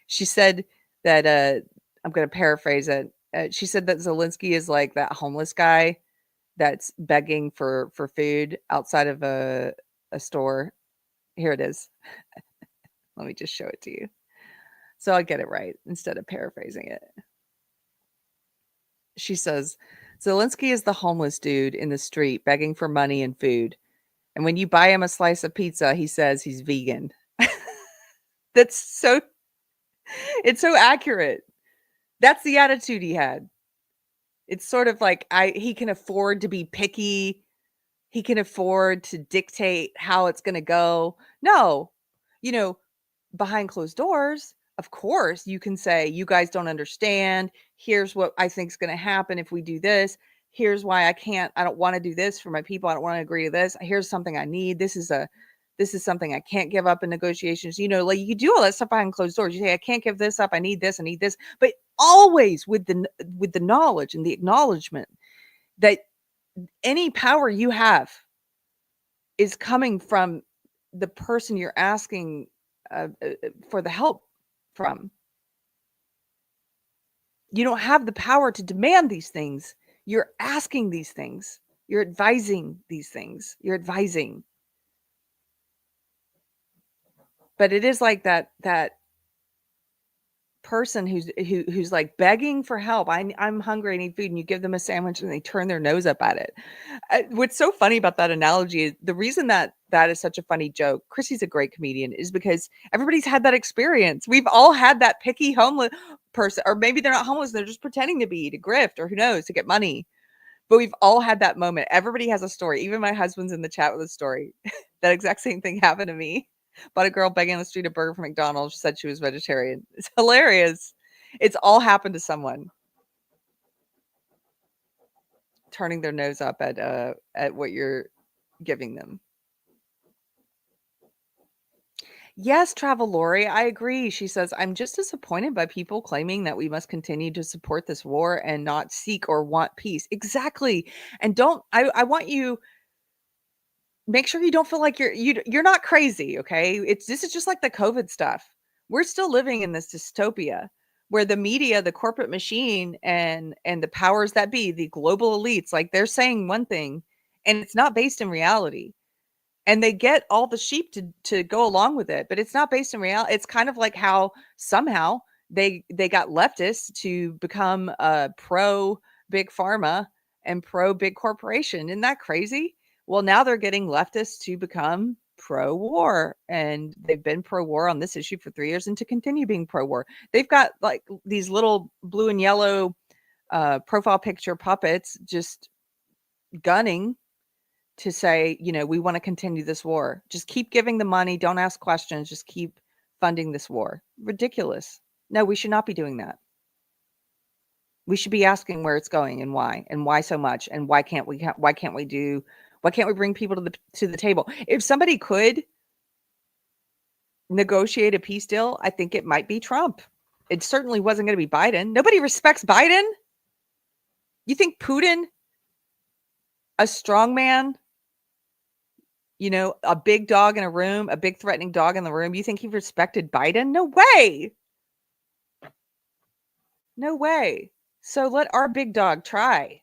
[SPEAKER 1] She said that, I'm going to paraphrase it. She said that Zelensky is like that homeless guy that's begging for food outside of a store. Here it is. Let me just show it to you. So I'll get it right instead of paraphrasing it. She says, Zelensky is the homeless dude in the street begging for money and food. And when you buy him a slice of pizza, he says he's vegan. It's so accurate. That's the attitude he had. It's sort of like he can afford to be picky. He can afford to dictate how it's going to go. No, behind closed doors, of course, you can say, you guys don't understand. Here's what I think is going to happen if we do this. Here's why I don't want to do this for my people. I don't want to agree to this. Here's something I need. This is something I can't give up in negotiations. You do all that stuff behind closed doors. You say, I can't give this up. I need this. But always with the knowledge and the acknowledgement that any power you have is coming from the person you're asking for the help from. You don't have the power to demand these things. You're asking these things. You're advising these things. You're advising. But it is like that person who's like begging for help. I'm hungry, I need food, and you give them a sandwich and they turn their nose up at it. What's so funny about that analogy is the reason that is such a funny joke. Chrissy's a great comedian is because everybody's had that experience. We've all had that picky homeless person, or maybe they're not homeless, they're just pretending to be, to grift, or who knows, to get money. But we've all had that moment. Everybody has a story. Even my husband's in the chat with a story. That exact same thing happened to me. Bought a girl begging on the street a burger from McDonald's. She said she was vegetarian. It's hilarious. It's all happened to someone. Turning their nose up at what you're giving them. Yes, Travel Lori, I agree. She says, I'm just disappointed by people claiming that we must continue to support this war and not seek or want peace. Exactly. And I want you, make sure you don't feel like you're not crazy, okay? This is just like the COVID stuff. We're still living in this dystopia where the media, the corporate machine, and the powers that be, the global elites, like they're saying one thing and it's not based in reality. And they get all the sheep to go along with it, but it's not based in reality. It's kind of like how somehow they got leftists to become pro big pharma and pro big corporation. Isn't that crazy? Well, now they're getting leftists to become pro-war, and they've been pro-war on this issue for 3 years and to continue being pro-war. They've got like these little blue and yellow profile picture puppets just gunning to say, we want to continue this war. Just keep giving the money. Don't ask questions. Just keep funding this war. Ridiculous. No, we should not be doing that. We should be asking where it's going and why so much, and why can't we bring people to the table? If somebody could negotiate a peace deal, I think it might be Trump. It certainly wasn't going to be Biden. Nobody respects Biden. You think Putin, a strong man, a big dog in a room, a big threatening dog in the room, you think he respected Biden? No way. No way. So let our big dog try.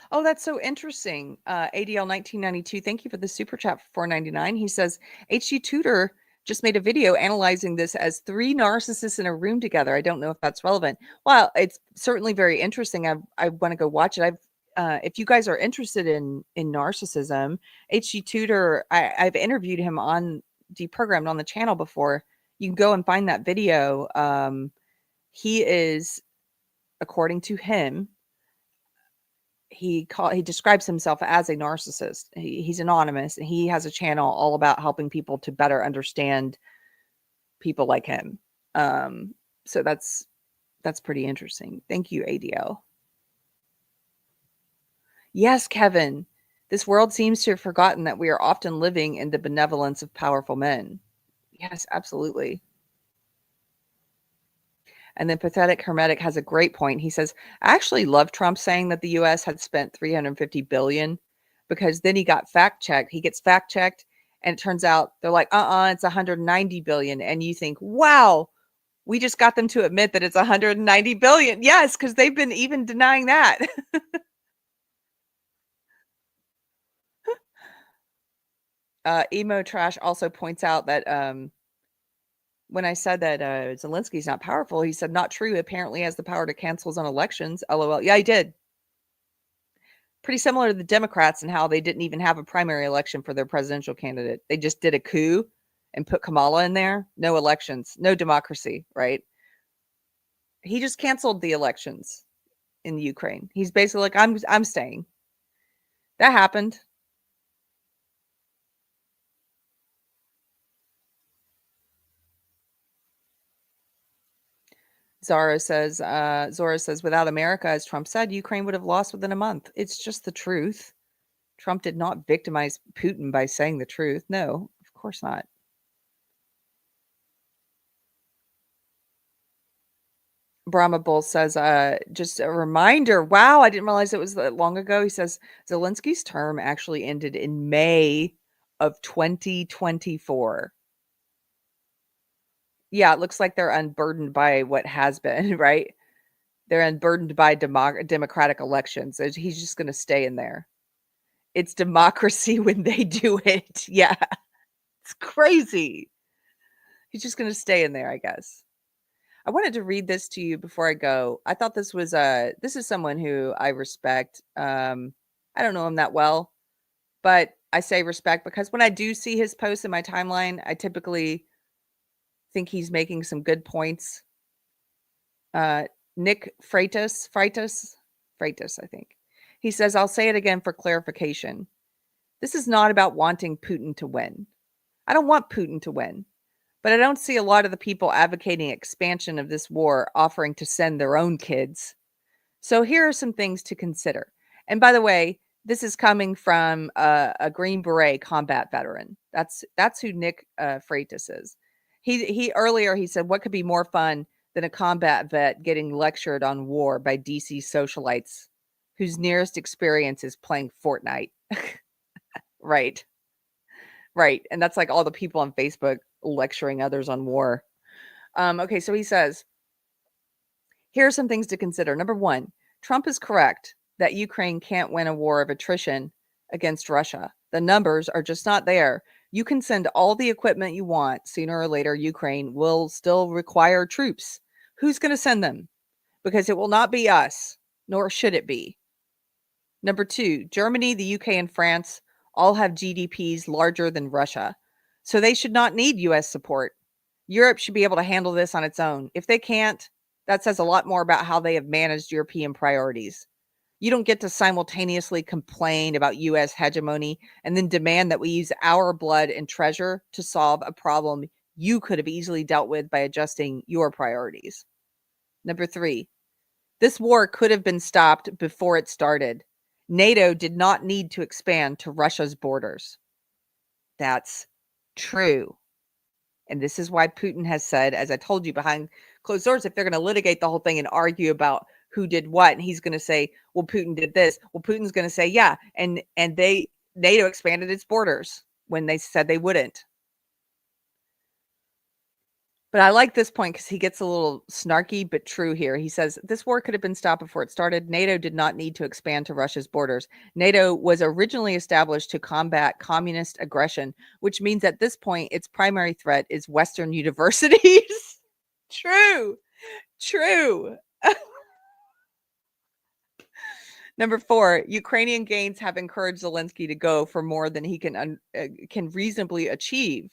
[SPEAKER 1] Oh, that's so interesting. ADL 1992, thank you for the super chat for $4.99. He says, HG Tudor just made a video analyzing this as 3 narcissists in a room together. I don't know if that's relevant. Well, it's certainly very interesting. I want to go watch it. If you guys are interested in narcissism, HG Tudor, I've interviewed him on Deprogrammed on the channel before. You can go and find that video. He is, according to him, he describes himself as a narcissist. He's anonymous, and he has a channel all about helping people to better understand people like him. So that's pretty interesting. Thank you, ADL. Yes, Kevin. This world seems to have forgotten that we are often living in the benevolence of powerful men. Yes, absolutely. And then Pathetic Hermetic has a great point. He says, I actually love Trump saying that the U.S. had spent $350 billion, because then he got fact-checked. He gets fact-checked, and it turns out they're like, it's $190 billion. And you think, wow, we just got them to admit that it's $190 billion. Yes, because they've been even denying that. Emo Trash also points out that when I said that Zelensky's not powerful, he said, not true. Apparently has the power to cancel his own elections. LOL. Yeah, he did. Pretty similar to the Democrats and how they didn't even have a primary election for their presidential candidate. They just did a coup and put Kamala in there. No elections, no democracy, right? He just canceled the elections in Ukraine. He's basically like, I'm staying. That happened. Zora says, without America, as Trump said, Ukraine would have lost within a month. It's just the truth. Trump did not victimize Putin by saying the truth. No, of course not. Brahma Bull says, just a reminder. Wow, I didn't realize it was that long ago. He says, Zelensky's term actually ended in May of 2024. Yeah, it looks like they're unburdened by what has been, right? They're unburdened by democratic elections. He's just going to stay in there. It's democracy when they do it. Yeah, it's crazy. He's just going to stay in there, I guess. I wanted to read this to you before I go. I thought this was this is someone who I respect. I don't know him that well, but I say respect because when I do see his posts in my timeline, I typically think he's making some good points. Nick Freitas, I think. He says, I'll say it again for clarification. This is not about wanting Putin to win. I don't want Putin to win, but I don't see a lot of the people advocating expansion of this war offering to send their own kids. So here are some things to consider. And by the way, this is coming from a Green Beret combat veteran. That's who Nick Freitas is. He earlier, he said, what could be more fun than a combat vet getting lectured on war by DC socialites whose nearest experience is playing Fortnite. Right. And that's like all the people on Facebook lecturing others on war. Okay, so he says, here are some things to consider. Number one, Trump is correct that Ukraine can't win a war of attrition against Russia. The numbers are just not there. You can send all the equipment you want. Sooner or later, Ukraine will still require troops. Who's going to send them? Because it will not be us, nor should it be. Number two, Germany, the UK, and France all have GDPs larger than Russia, so they should not need U.S. support. Europe should be able to handle this on its own. If they can't, that says a lot more about how they have managed European priorities. You don't get to simultaneously complain about U.S. hegemony and then demand that we use our blood and treasure to solve a problem you could have easily dealt with by adjusting your priorities. Number three, this war could have been stopped before it started. NATO did not need to expand to Russia's borders. That's true. And this is why Putin has said, as I told you, behind closed doors, if they're going to litigate the whole thing and argue about who did what, and he's going to say, well, Putin did this. Well, Putin's going to say, yeah. And NATO expanded its borders when they said they wouldn't. But I like this point because he gets a little snarky, but true here. He says, this war could have been stopped before it started. NATO did not need to expand to Russia's borders. NATO was originally established to combat communist aggression, which means at this point, its primary threat is Western universities. True. Number 4, Ukrainian gains have encouraged Zelensky to go for more than he can reasonably achieve.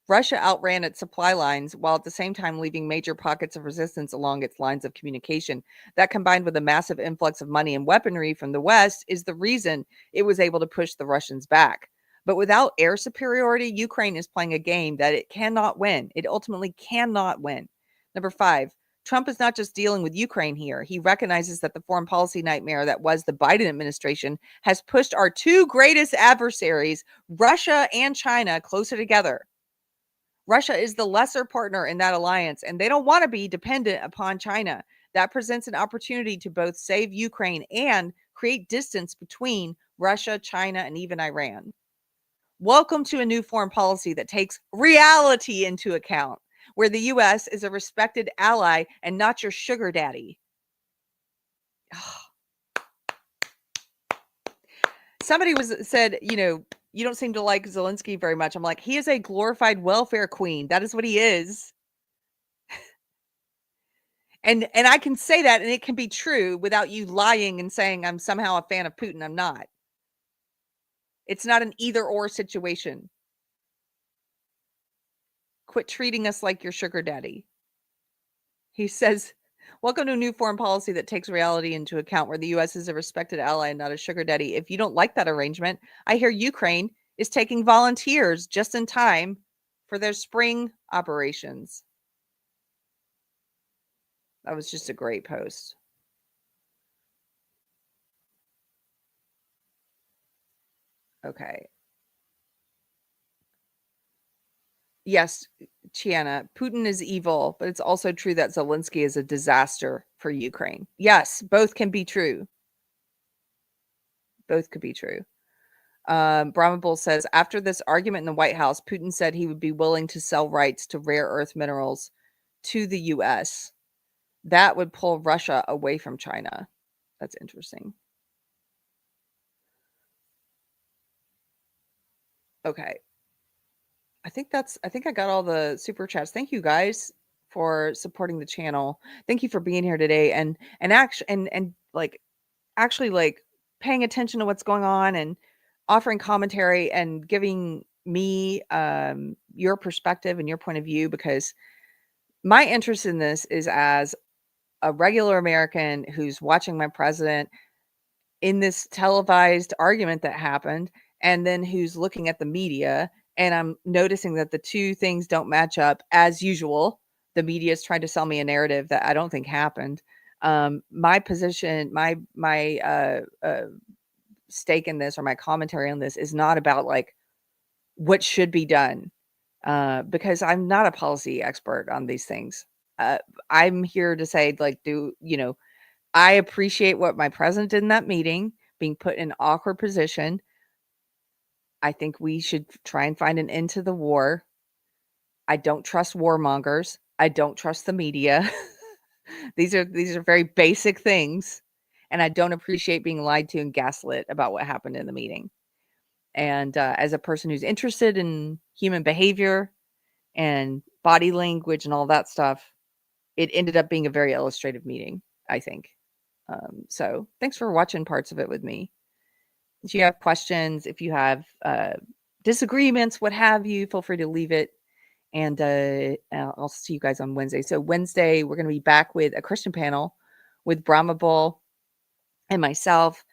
[SPEAKER 1] Russia outran its supply lines while at the same time leaving major pockets of resistance along its lines of communication. That, combined with a massive influx of money and weaponry from the West, is the reason it was able to push the Russians back. But without air superiority, Ukraine is playing a game that it cannot win. It ultimately cannot win. Number 5, Trump is not just dealing with Ukraine here. He recognizes that the foreign policy nightmare that was the Biden administration has pushed our two greatest adversaries, Russia and China, closer together. Russia is the lesser partner in that alliance, and they don't want to be dependent upon China. That presents an opportunity to both save Ukraine and create distance between Russia, China, and even Iran. Welcome to a new foreign policy that takes reality into account, where the U.S. is a respected ally and not your sugar daddy. Somebody said, you don't seem to like Zelensky very much. I'm like, he is a glorified welfare queen. That is what he is. And I can say that, and it can be true without you lying and saying I'm somehow a fan of Putin. I'm not. It's not an either or situation. Quit treating us like your sugar daddy. He says, welcome to a new foreign policy that takes reality into account, where the U.S. is a respected ally and not a sugar daddy. If you don't like that arrangement, I hear Ukraine is taking volunteers just in time for their spring operations. That was just a great post. Okay. Yes, Chiana, Putin is evil, but it's also true that Zelensky is a disaster for Ukraine. Yes, both can be true. Both could be true. Brahma Bull says, after this argument in the White House, Putin said he would be willing to sell rights to rare earth minerals to the U.S. That would pull Russia away from China. That's interesting. Okay. I think I got all the super chats. Thank you guys for supporting the channel. Thank you for being here today and actually paying attention to what's going on and offering commentary and giving me your perspective and your point of view, because my interest in this is as a regular American who's watching my president in this televised argument that happened, and then who's looking at the media, and I'm noticing that the two things don't match up as usual. The media is trying to sell me a narrative that I don't think happened. My position, my stake in this, or my commentary on this, is not about like what should be done, because I'm not a policy expert on these things. I'm here to say, like, I appreciate what my president did in that meeting, being put in an awkward position. I think we should try and find an end to the war. I don't trust warmongers. I don't trust the media. These are very basic things. And I don't appreciate being lied to and gaslit about what happened in the meeting. And as a person who's interested in human behavior and body language and all that stuff, it ended up being a very illustrative meeting, I think. So thanks for watching parts of it with me. If you have questions, if you have disagreements, what have you, feel free to leave it. And I'll see you guys on Wednesday. So Wednesday, we're going to be back with a Christian panel with Brahma Bull and myself,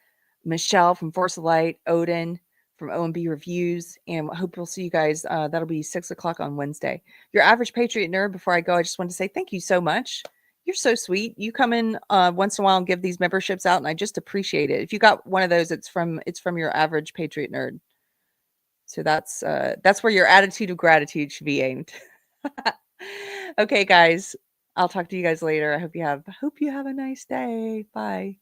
[SPEAKER 1] Michelle from Force of Light, Odin from OMB Reviews, and I hope we'll see you guys. That'll be 6 o'clock on Wednesday. Your average Patriot nerd, before I go, I just want to say thank you so much. You're so sweet. You come in once in a while and give these memberships out, and I just appreciate it. If you got one of those, it's from your average Patriot nerd. So that's where your attitude of gratitude should be aimed. Okay, guys. I'll talk to you guys later. I hope you have a nice day. Bye.